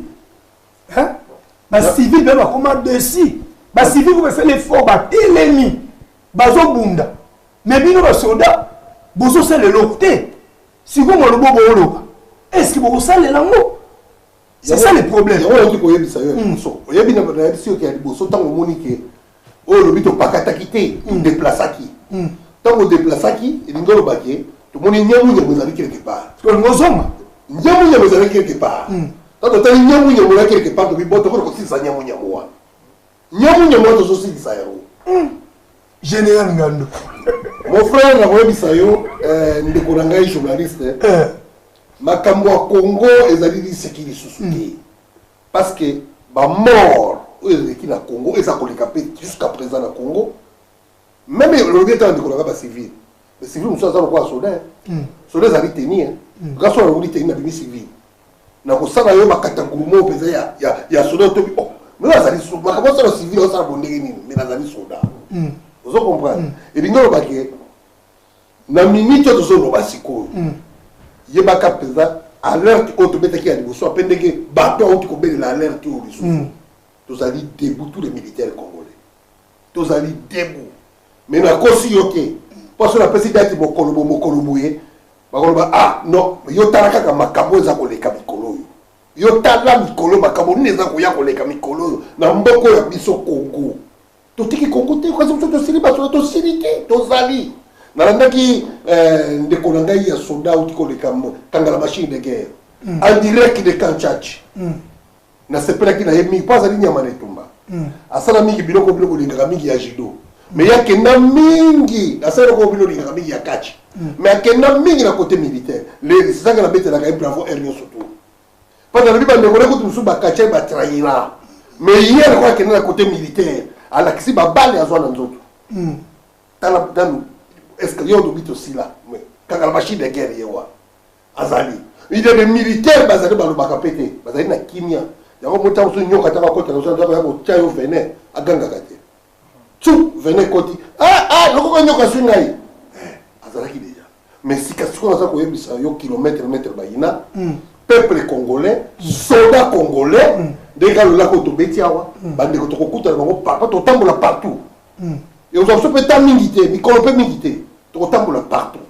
bacivil mpe bakoma desi bacivil kopesala effort batelemi bazobunda me bino basoda bozosalela eloko te sikoyo molobo booloba est-ce que bokosalela ngo c'est ça le problème yango nayoki koyebisa yo liboso oyebi na biso yoki ya liboso ntango omoni ke oyo olobi topakataki te todeplasaki ntango odeplasaki elingi olobaki tomoni nyamunyamo ezali quelque part ngozonga nyamunyamo ezali quelque part ntango otali nyamunyamo ezali quelque part tobibotokona kosilisa nyamunyamo wana nyamunyamo wana tozosilisa yango général Ngando mon frère nakoyebisa yo ndeko na ngai journaliste makambo ya Congo ezali liseki lisusu te parce que bamort oyo ezalaki na Congo eza koleka mpe jusqu'à présent na Congo même olobi etala ndeko na ngai bacivile bacivile mosusu aza lokola soda soda ezali teni kasi oyo aloboli teni na bimi civile na kosala yo bakata ngurumo mpenza ya soda otobi me azali makambo osala civile osala bondenge nini me nazali soda ozo comprendre elingi olobaki na minute oyo tozoloba sikoyo yebaka mpenza alerte oyo tobetaki ya liboso ape ndenge bato auti kobelela alerte oyo lisusu tozali debout tous les militaires congolais tozali debout mais nakosi yo te mpo so napesi dati mokolo boye bakoloba non yo tala kaka makambo eza koleka mikolo oyo yo tala mikolo makambo nini eza koya koleka mikolo oyo na mboka ya biso Congo totiki Congo te kasi mosusu tosili basoda tosili te tozali nalandaki ndeko na ngai ya soda auti koleka kangala machine de guerre en direct de Kanchachi nasepelaki na ye mingi mpo azali nyama na etumba asala mingi biloko olingaka mingi ya judo mais akenda mingi asala biloko olingaka mingi ya kachi mais akenda mingi na côté militaire lesanga nabetelaka ye bravo air nyonso tu mpo nalobi bandeko na kutu mosusu bakachi batrahira mais ye aloko akenda na côté militaire alakisi babale azwa na nzoto tala danu est-ce que yo olobi tosila kaka la machine de guerre ye wana azali ide de militaire bazali balobaka mpe te bazali na kimia yango mota mosusu nyoka ta bakota na nzoto ya kotia yo vene agangaka te tu vene koti lokoko nyoka swi ngai azalaki deja mais sikasiko naza koyebisa yo kilomètre bayina peuple congolais soldat congolais ndenge alolaka tobeti awa bandeko tokokutana bango papa totambola partout ekozwa biso mpe ta mingi te mikolo mpe mingi te tokotambola partout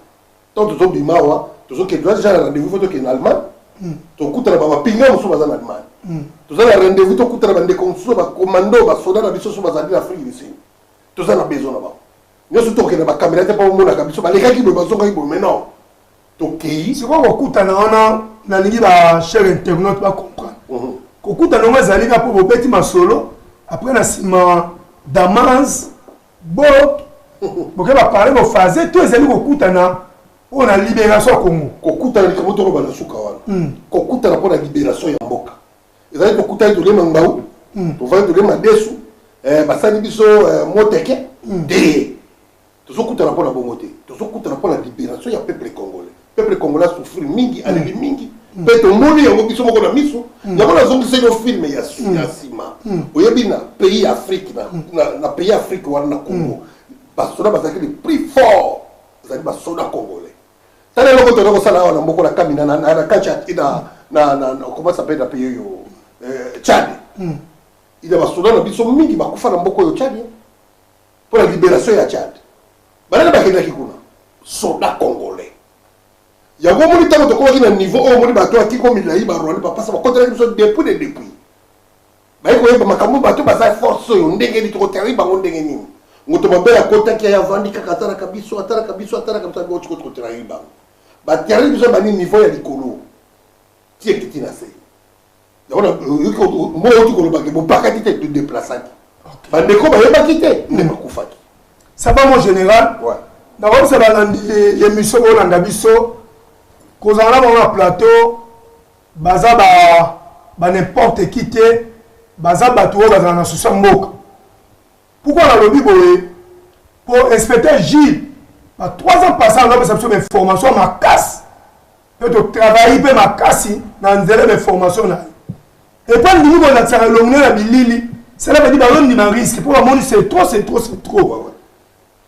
ntango tozobima awa tozokende déjà na rendez-vous fo tokende na allemagne tokutana bamapinga mosusu baza na allemagne toza na rendez-vous tokutana bandeko mosusu bakomando basoda na biso so bazali na afrique du sud toza na besoin na bango nyonso tokende bakamera te mpo omonaka biso balekaki boye bazongaki boye mais non tokei sikoyo kokutana wana nalingi bachere internaute bacomprendre kokutana yango ezali kaka mpo bobeti masolo après na nsima damas bok boke baparle bofaze to ezali kokutana oyo na libération ya Congo kokutana likambo toloba na suka wana kokutana mpo na libération ya mboka ezali tokutani tolema ngau tovandi tolema desu basali biso moteke te tozokutana mpo na bongo te tozokutana mpo na libération ya peuple congolais souffrir mingi aleli mingi mpe tomoni yango biso moko na miso yango nazongiseli yo filme ya nsima oyebi na pays afrique na pays afrique wana na Congo basoda bazalaki le plus fort ezali basoda congolais tala eloko tona kosala awa na mboko na kamina na kacha na comment s'appelle na pays oyo Tchad ida basoda na biso mingi bakufa na mboko oyo Tchad mpo na libération ya Tchad banani bakendaki kuna soda congolais yango omoni ntango tokomaki na niveau oyo omoni bato akiko milai barwanda bapasa bakotelaki biso depuis bayi koyeba makambo bato baza force oyo ndenge nini tokoterri bango ndenge nini moto mabe akotaki ya vandi kaka atala kabiso boti ko trahir ba ba terrain biso ba ni niveau ya likolo ti ekiti na se yona mo oti ko ba ke bo pakati te de déplaçaki ba ndeko ba yeba kite ne bakufaki ça va mon général ouais d'abord ça va l'émission Olanda biso kozala na plateau baza ba n'importe qui te baza bato bazala na susa mboka. Pourquoi la lobby boye pour inspecteur Gilles 3 ans passés on a besoin d'informations ma casse peut travailler pe ma casse dans des informations là et pas nous on a tiré l'omne la bilili c'est là veut dire ballon ni risque pour moi c'est trop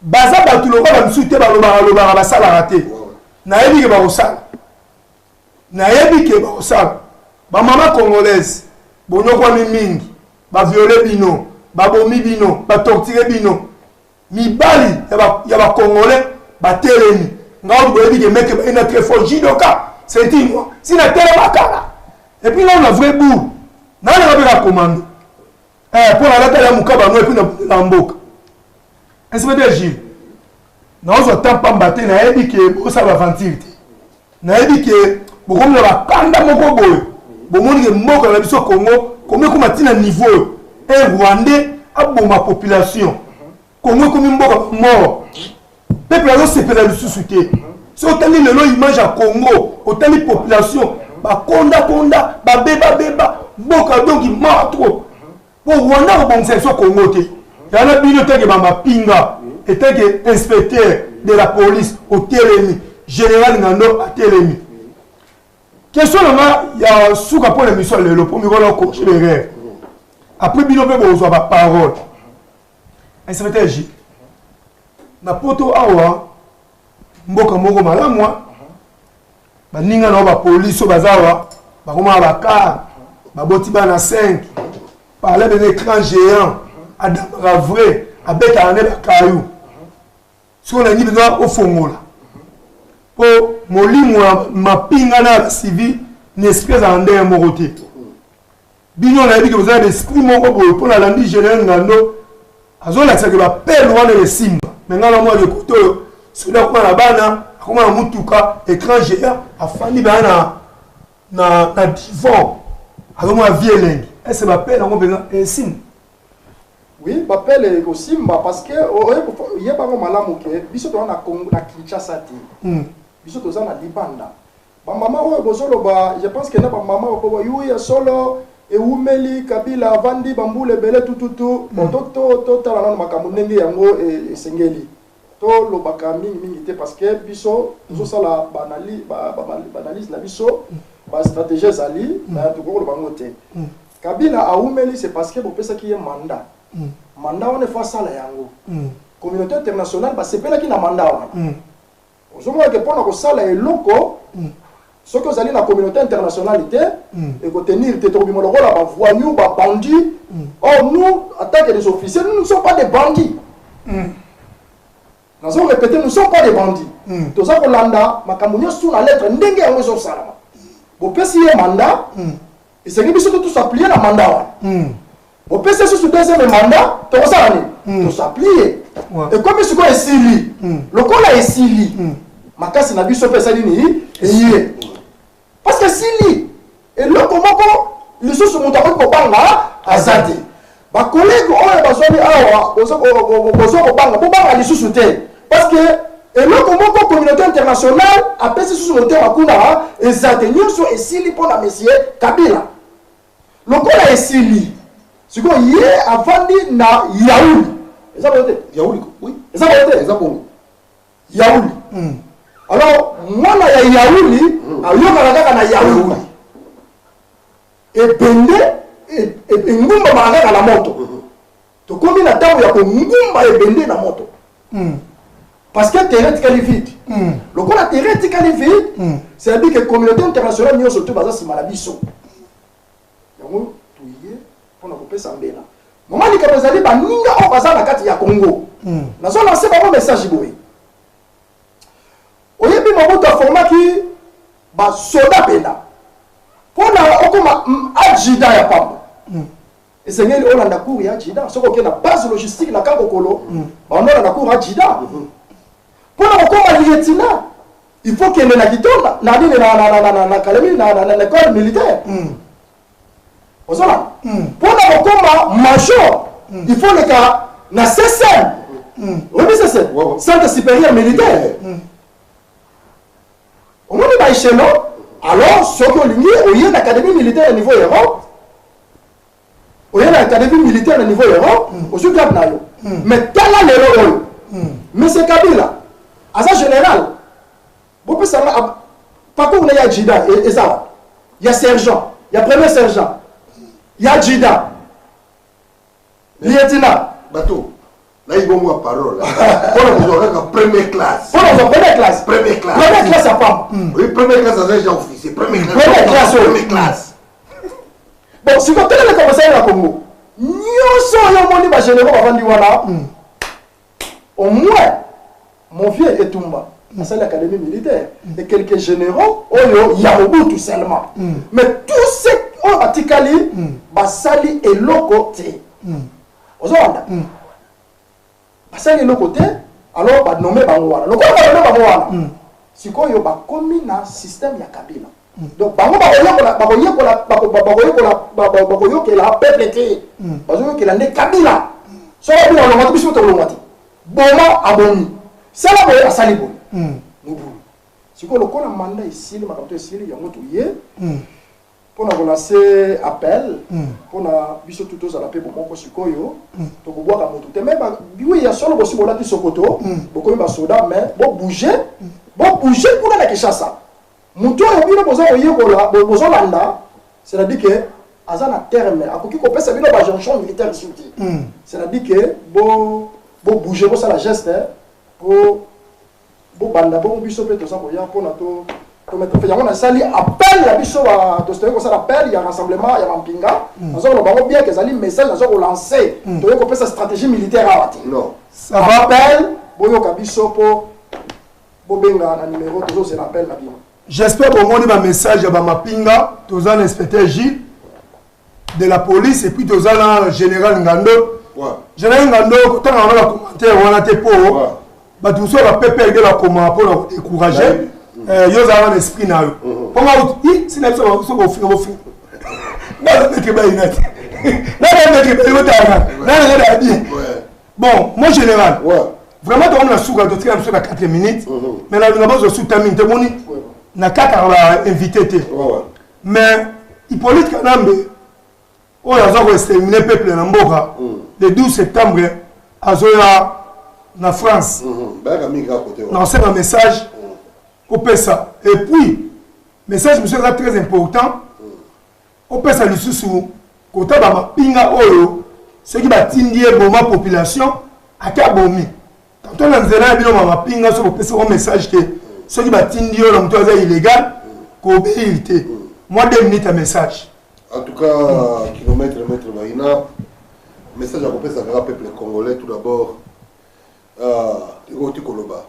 baza bato lo ba msuite ba lo ba sala raté na yebi ke ba osala ba maman congolaise bonoko mingi ba violer bino ba bomi bino ba torturer bino mibali ya ba congolais ba telemi ngao boyebi ke mec ina très fort jidoka c'est une si na tele bakala et puis là on a vrai bout na on va commande pour la tele mukaba no et puis na mboka inspecteur Gilles na on temps pas mbaté na yebi ke bosa ba ventilité na yebi ke bokomna ba kanda moko boye bomoni ke mboka na biso Congo comme ko matina niveau et Rwandais aboma population Congo comme mboka mort peuple a sepela le sous-souté si otali lelo image à Congo otali population ba konda ba beba mboka donc mort trop pour Rwanda bon c'est so Congo te yana bino te ke ba mapinga et que inspecteur de la police au Télémi général Ngando à Télémi question là il y a souka pour l'émission le premier rôle au général après bino pe bozo ba parole inspecteur J na poto awa mboka moko malamu ba ninga na ba police bazawa ba koma ba car ba boti ba na 5 parler de écran géant adam vrai avec un caillou si on a dit besoin au fongola pour molimo mapinga na civil n'espèce en ndé moroté bino na dit que vous avez l'esprit moko pour la landi général Ngando azola ça que ba pelle wana le simba mais ngala moi le couteau sur la kwa na bana akoma mutuka écran géant afandi bana na divan akoma vieleng est-ce ba pelle on besoin un signe. Oui, m'appelle aussi parce que il y a pas mal que biso to na Kinshasa ti. Biso to za na Libanda. Ba mama o bozolo ba je pense que na ba mama o yo ya solo e umeli kabila vandi bambule bele tututu to tala na makambo ndenge yango e sengeli. To lo bakami mingi te parce que biso zo sala banalise na biso ba stratégie zali na to ko lo bango te. Kabila a umeli c'est parce que bo pesa ki mandat. Mandat on est face à la yango. Communauté internationale ba sepela ki na mandat wana. Ozomo ke pona ko sala eloko ce que vous allez la communauté internationale et ko tenir te to bimolo la ba voyou ba bandit. Or nous attaquer les officiers nous ne sommes pas des bandits. Nous allons répéter nous ne sommes pas des bandits. To za ko landa makambo nyosu na lettre ndenge yango zo sala. Bo pesi ye mandat et c'est que biso tout s'applier na mandat wana. Au PC sous deuxième mandat, tu vas tu s'applier. Et comme ce qu'on est sili, le qu'on a sili, ma casse n'a vu ce personne parce que sili et le comment le sous sur mon tableau pour parler à Zadi. Ma collègue on a besoin de ah besoin pour parler les sous parce que et le comment communauté internationale a passé sous mon terre à Kuna et Zadi nous sur sili pour la monsieur Kabila. Le qu'on a sili ce qu'on y est avant de na Yaouli. Ça va être Yaouli, oui. Ça va être ça bon. Yaouli. Alors moi na Yaouli, ayo kala na Yaouli. Et bende et ngumba malaka na moto. To komi na tabu ya ko ngumba e bende na moto. Parce que théoriquement vite. Le qu'on a théoriquement vite, c'est dire que la communauté internationale n'y surtout basée sur malabiso. Yango tuiye pour nous couper sambela. Moment ni kabezali ba ninga o baza na kati ya Congo. Na zo lancer ba message boy. Oyebi mabuto format ki ba soda penda. Pour na okoma adjida ya pamba. et c'est ngeli on a cours ya jida soko ke na base logistique na kakokolo on a na cours ya jida pour na kokoma lieutenant il faut qu'il y ait na kitonda na nini na académie na l'école militaire ozala pour na kokoma major il faut le cas na CSM oui c'est ça centre supérieur militaire on est pas échelon alors ce qu'on ligne au y a l'académie militaire au niveau Europe au y a l'académie militaire au niveau Europe au sud cap nayo mais tala le rôle mais c'est Kabila à ça général vous pouvez savoir parcours il y a Jida et ça il y a sergent il y a premier sergent il y a Jida lieutenant bateau là il va moi parole pour la première classe pour la première classe à pas oui première classe à déjà officier première classe bon si vous avez commencé à Congo nyoso yo moni ba généraux avant di wana au moins mon vieux Etumba c'est l'académie militaire et quelques généraux oyo Yamobutu seulement mais tous ces atikali basali eloko te ozonda basali eloko te alors ba nommer bango wana lokola ba nommer bango wana sikoyo ba komi na système ya Kabila donc bango bakoyokela peuple te bazoyokela nde Kabila so babila olongati biso tolongati boma abomi sala boye asali boye mobulu sikoyo lokola manda esili makambo esili yango toye mpona kolancer appel mpona biso tu tozala mpe bomoko sikoyo tokobwaka motu te mais oui ya solo bosi bolati sokoto bokomi basoda mais bobouge kuna na Kinshasa mutu oyo bino bozolanda c'est-à-dire que aza na terme akoki kopesa bino bajonction militaire suti c'est-à-dire que bobouge bosala geste bobanda bongo biso mpe toza koya mpona tomettre yango na sali appel ya biso tostoye kosala appel ya rassemblement ya bampinga nazokoloba bango bien ke ezali message nazokolancer toye kopesa stratégie militaire awa te ça va appel boyoka biso mpo bobenga na numéro tozozela appel na bino. J'espère que mon message à Mapinga, tous les inspecteurs J de la police et puis tous les général Ngando. Général Ngando, quand on a un commentaire, on a des pots, bah tout ça, la pépère de la commande pour la décourager. Ils ont un esprit na eux. Pour moi, si n'est pas ça, on fait au fin. Bon, mon général, vraiment, on a sous la 4 minutes, mais là, on a sous ta minute. Na kaka la invité te mais Hippolyte Kanambe oyo aza exterminer peuple na mboka le 12 septembre azoya na France na c'est un message au pesa et puis message monsieur est très important au pesa le sous kota ba mapinga oyo ce qui batindi boma population aka bomi quand on a nzela bino mapinga so pesa un message que ceux qui battent Dio, l'homme illégal, qu'obéir. Moi, 2 minutes un message. En tout cas, kilomètre, maître Baïna, message à couper ça vers le peuple congolais tout d'abord. Tigoti Koloba,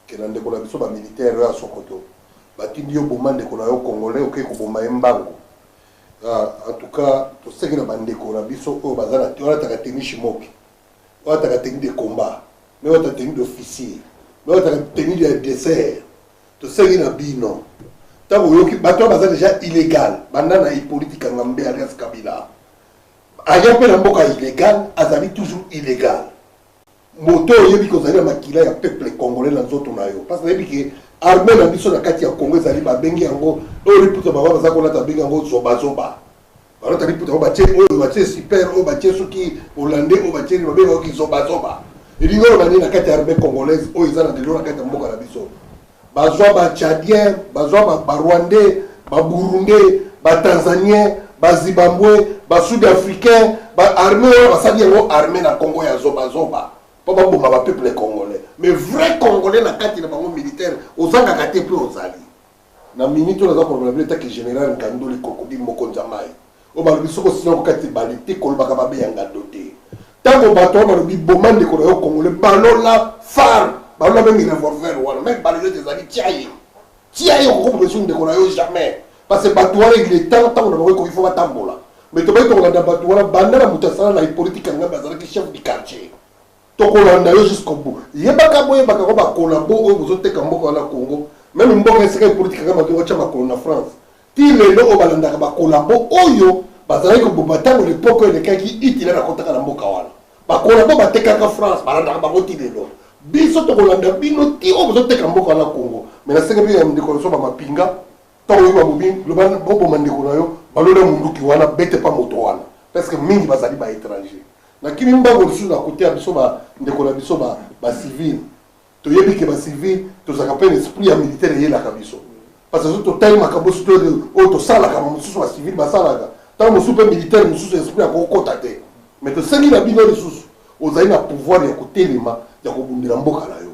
qui est dans des collaborations militaires à Sokoto. Batindio Bouman de Konayo Congolais, ok, Koboma Mbango. En tout cas, tu sais que la bande de Konabiso, au bazar, tu as ta technique chimoki, tu as ta technique de combat, mais tu as ta technique d'officier, mais tu as ta technique de dessert. Tu sais qu'il y a un bino. Tu as déjà illégal. Maintenant, il y a une politique en alias Kabila. Ailleurs que l'amboka illégal, azali toujours illégal. Moto yebi ko zali makila ya peuple congolais dans zoto nayo. Parce que yebi ke armée na biso na kati ya Congo zali ba bengi yango o riputa baba za ko na ta bengi yango zoba zoba. Bana ta riputa ba che o ba che super o ba che soki hollandais o ba che ba bengi ki zoba zoba. Elingo na ni na kati ya armée congolaise o izana de lora kati ya mboka na biso. Bazwa ba Tchadien, bazwa ba Rwandais, ba Burundais, ba Tanzanien, ba Zimbabwe, ba Sud-Africain, ba armée, ba sadi yango armée na Congo ya zoba zoba. Pas ba bomba ba peuple congolais. Mais vrai congolais na kati na bango militaire, ozanga kate pe ozali. Na minute na za probabilité que général Ngandoli Kokodi Mokonza mai. O ba biso ko sino ko kati balité ko ba ka ba yanga doté. Tango ba to ba bi bomande ko yo congolais balola phare. On a même une revolver, même balayer des amis, tiaye, on comprend que de jamais. Parce que batouare, il est temps, on a il faut attendre là. mais tu vas être dans bateau voilà bandana mutasala la politique nga bazala ki chef du quartier to kolanda yo jusqu'au bout yebaka boye baka ko ba kolabo o bozoteka mboko na Congo même mboko esika politique nga mato cha makolo na France ti lelo o balanda ba kolabo oyo bazala ko bobatango l'époque le kaki itila na kotaka na mboka wana ba kolabo bateka ka France balanda ba ngoti lelo biso to kolanda bino ti o bozoteka mboka na Congo mais na senga bi ya ndiko so ba mapinga to yo mobile global bobo mandiko na yo balona munduki wana bete pa moto wana parce que mingi bazali ba étranger lakini mbango lisu na côté biso ba ndeko na biso ba civil to yebi ke ba civil to zaka pe esprit ya militaire yela ka biso parce que to taille makambo to o to sala ka mususu ba civil ba sala ka ta mususu pe militaire mususu esprit ko kota te mais to sengi na bino lisusu ozali na pouvoir ya kotelema ya kobundira mboka na yo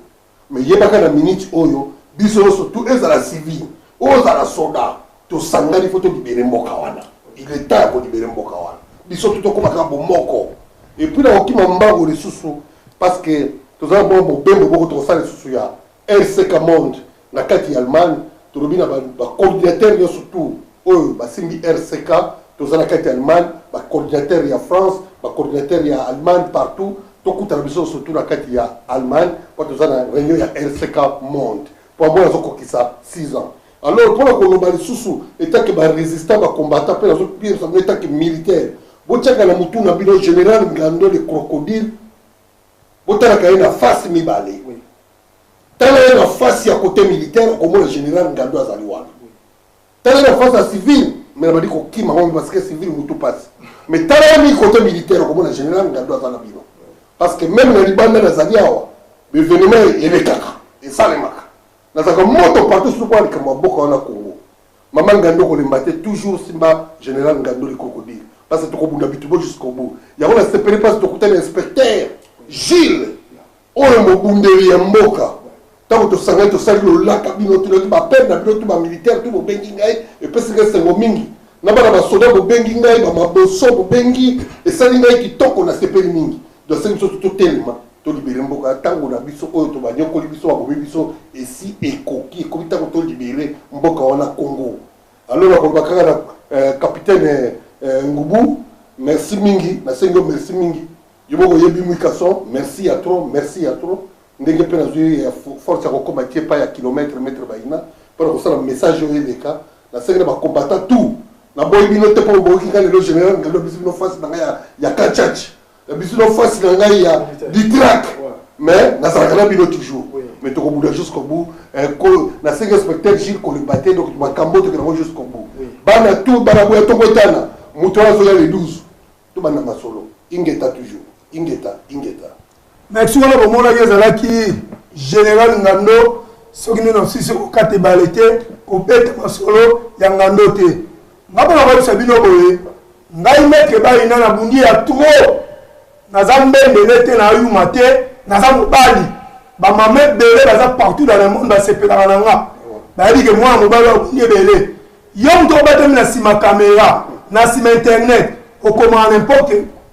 mais yebaka na minute oyo biso surtout ezala civil ozala soda to sangali foto libere mboka wana il est temps ko libere mboka wana biso to ko makambo moko et puis na okima mbango lisusu parce que tozala bon bembo boko to sala lisusu ya RCK Monde na kati ya Allemagne to robina ba coordinateur yo surtout oyo basimbi RCK tozala kati ya Allemagne ba coordinateur ya France ba coordinateur ya Allemagne partout to kutala biso surtout na kati ya Allemagne pour tozala réunion ya RCK Monde pour moi zo kokisa 6 ans. Alors pour la Colombie sous état que ba résistant ba combattant pe zo pire ça état que militaire botaka na mutu na bino général ngando de crocodile botaka kaina face mibale tala na face ya côté militaire comme le général ngando azali wana tala na face à civil mais na badi ko kima parce que civil mutu passe mais tala ni côté militaire comme le général ngando azala bino parce que même na libanda na zaliawa l'événement elekaka et ça les marque nazaka moto partout sur quoi que mboka wana Congo maman ngando ko lembaté toujours simba général ngando le crocodile parce que tu comprends l'habitude jusqu'au bout il y a on a séparé parce que tu connais l'inspecteur Gilles on mo bundeli ya mboka tant que tu sangais tu sali le lac bino tu ba peine na bino tu ba militaire tu bo bengi ngai et parce que c'est mingi na ba soda bo bengi ngai ba maboso bo bengi et sali ngai ki toko na séparé mingi donc c'est tout tellement to libérer mboka tango na biso oyo to banyoko biso ba biso et si ekoki ko bitako to libérer mboka wana Congo alors ko bakaka capitaine Ngubu merci mingi na sengo merci mingi yoboko yebi mwikason merci à trop ndenge pe na zui force ya kokombatie pa ya kilomètre mètre baina pour ko sala message oyo eleka na sengo ba combattant tout na boy bino te po boki ka le général ngalo biso no face na ya kachach la biso no face na ngai ya ditrak mais na sala bino toujours mais to ko bouler jusqu'au bout na sengo inspecteur Gilles ko le battre donc ma kambo to ko jusqu'au bout bana tout bana boya to kotana mutoazo ya les 12 to bana masolo ingeta toujours ingeta merci wana bomona ezalaki général ngando soki nino sisi okate balete kobeta masolo ya ngando te ngapona babisa bino boye ngai meke bayina na bundi ya trop naza mbendele te na yuma te naza mobali bamama ebele baza partout dans le monde basepelaka na nga bayebi ke mwana mobali wa bundi ebele yo moto obatemi na nsima caméra na nsima internet okoma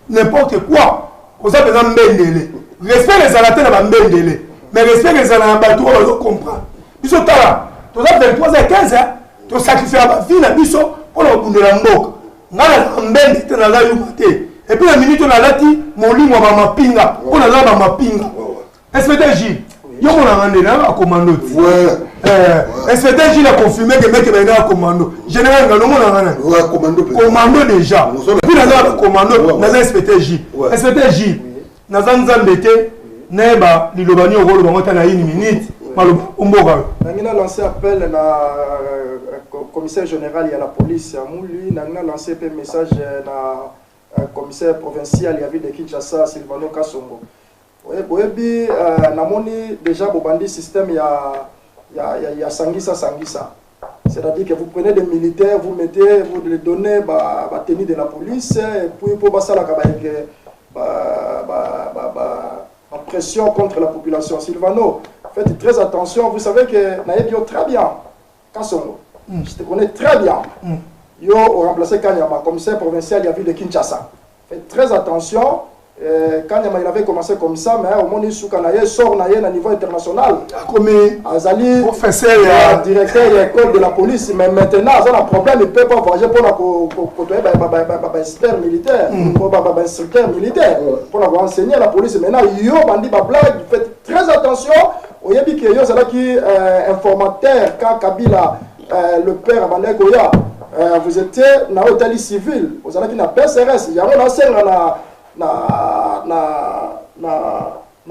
n'importe quoi oza mpenza mbendele respect ezala te na bambendele mais respect ezala na bato oyo bazocomprendre biso tala toza 23h15 tosakrifia bavie na biso mpona kobundela mboka ngai naza mbende te naza yuka te epuis na minute oyo nalati molimo ya bamapinga mpo naza bamapinga inspecteur Gilles yo monanga ndene anga commando te inspecteur Gilles a confirmé que meke bainga commando général ngano monanga nani commando déjà puis naza ba commando naza inspecteur Gilles inspecteur Gilles naza nzambe te nayeba liloba ni okoloba ngo ta na une minute maloba omboka nangi na lancé appel na commissaire général ya la police ya Muli nangi na lancé pe message na commissaire provincial ya ville de Kinshasa Silvano Kasongo boyebi namoni déjà bobandi système ya sangisa c'est-à-dire que vous prenez des militaires vous les donnez ba tenue de la police et puis pour basala ka ba pression contre la population. Silvano, faites très attention, vous savez que Naïbio très bien Kasongo je te connais très bien yo au remplacé Kanyama commissaire provincial de la ville de Kinshasa. Faites très attention quand il avait commencé comme ça, mais au moment où il sort à niveau international. Comme Azali, professeur, directeur de l'école de la police, mais maintenant, il a un problème, il ne peut pas voyager pour côtoyer un expert militaire, un instructeur militaire, pour enseigner la police. Maintenant, il y a un blague, faites très attention. Il y a des qui informateur, quand Kabila, le père Abandé Goya, vous étiez dans l'hôtel civil, vous avez un PSRS, il y a un ancien na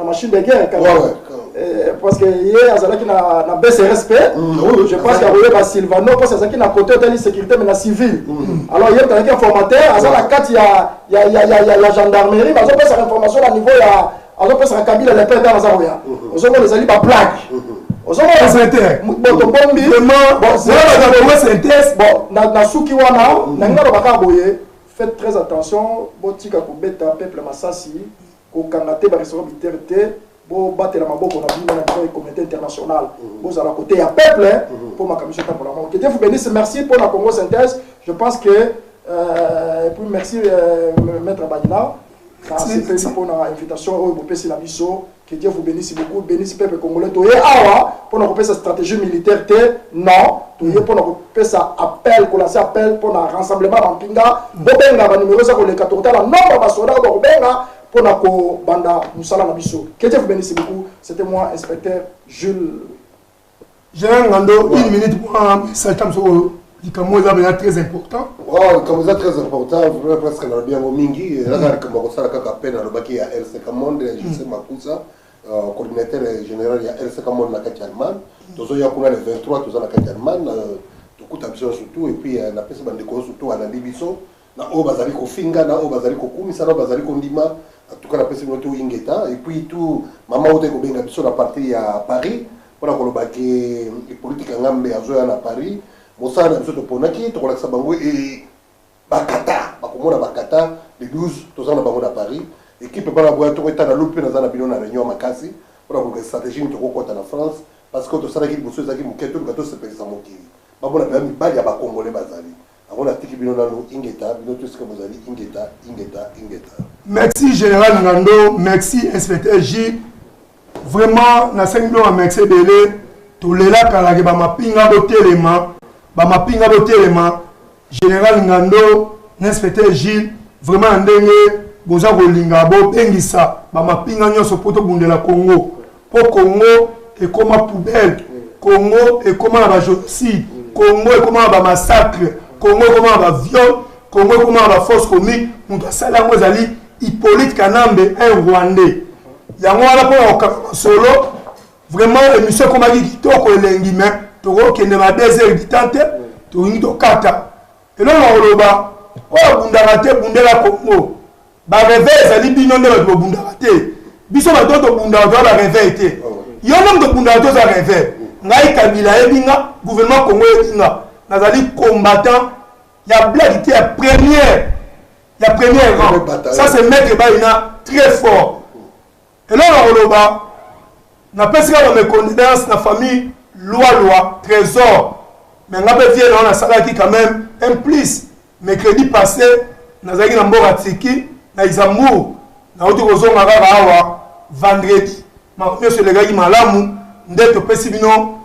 machine de guerre quand même. Parce que hier azalaki na BCRSP, je pense qu'il y a Silvano parce que azalaki na côté de la sécurité mais na civil. Alors hier t'as un formateur, azala kat il y a gendarmerie, mais on peut faire information à niveau ya on peut faire Kabila les pères dans Zaroya. On se voit les ali ba plaque. On se voit c'était bon bombi bon c'est bon na suki wana na ngalo bakaboye. Faites très attention, botika ko beta peuple Masasi, ko kangate ba restaurant biterte, bo battre la maboko na bino na communauté internationale. Vous à la côté ya peuple pour ma commission pour la mort. Que Dieu vous bénisse, merci pour la Congo Synthèse. Je pense que et puis merci maître Badina. Merci pour l'invitation au Bopesi la biso. Que Dieu vous bénisse beaucoup, bénisse le peuple congolais. Toye awa pour nous repérer sa stratégie militaire non, toye pour nous repérer sa appel, qu'on lance appel pour un rassemblement en pinga. Bobenga ba numéro ça ko le 14 la nombre ba soda ko bobenga pour na ko banda musala na biso. Que Dieu vous bénisse beaucoup. C'était moi inspecteur Jules. J'ai un Ngando, une minute pour un message du Kamoza très important. Oh, le Kamoza très important, vraiment presque dans le bien au Mingi. Là, il y a un appel à l'Obaki à LCK Monde, je sais Makusa, coordinateur général de LCK Monde na Katialman. Tous les 23, tous les Katialman, tout coup d'absence surtout, et puis la personne de cause surtout à la Libiso, na Obazali Kofinga, na Obazali Kokumisa, na Obazali Kondima, en tout cas la personne de Ingeta, et puis tout, maman Ote Kobenga Biso, la partie à Paris, pour la Kolobaki, et politique en Gambe à Paris. Mosala na biso toponaki tokolakisa bango et bakata bakomona bakata le 12 tozana bango na Paris équipe bana boya tokota na lope na zana bino na réunion makasi pour la stratégie tokokota na France parce que tosalaki boso ezaki moketo ngato sepelisa mokili babona ba mibali ya bakongolais bazali avona tiki bino na ingeta bino tout ce que vous allez ingeta. Merci général Ngando, merci inspecteur J. Vraiment na 5 millions merci belé tolela kala ke ba mapinga botelema Bamapinga botelema général Ngando l'inspecteur Gilles vraiment ndenge boza kolinga bo bengisa bamapinga nyonso poto bundela Congo po Congo et comme poubelle Congo et comme ba génocide Congo et comme ba massacre Congo comme ba viol Congo comme ba force comique muto sala ngozali Hippolyte Kanambe un Rwandais yango ala po solo vraiment émission comme aki kitoko elengi mais toko kende ma 2 heures du temps to ngi kata et là oloba o bundaka te bundela Congo ba réveil zali bino nde ba bundaka te biso ba toto bundaka to ba réveil te yo nom de bundaka to za réveil ngai Kabila ebinga gouvernement Congo ebinga nazali combattant ya blague ya première rang ça c'est maître Baina très fort et là oloba na pesika ba me condamnance na famille loi trésor mais nga be vie na salaki quand même implice mercredi passé nazaki na mboka tiki na Izamou na oto kozonga kaka awa vendredi ma monsieur le gars malamu ndeto pesi bino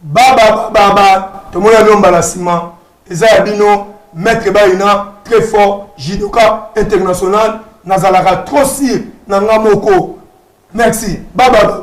baba to mona nomba la ciment eza ya bino maître Baina très fort judoka international nazalaka trop si na ngamoko merci baba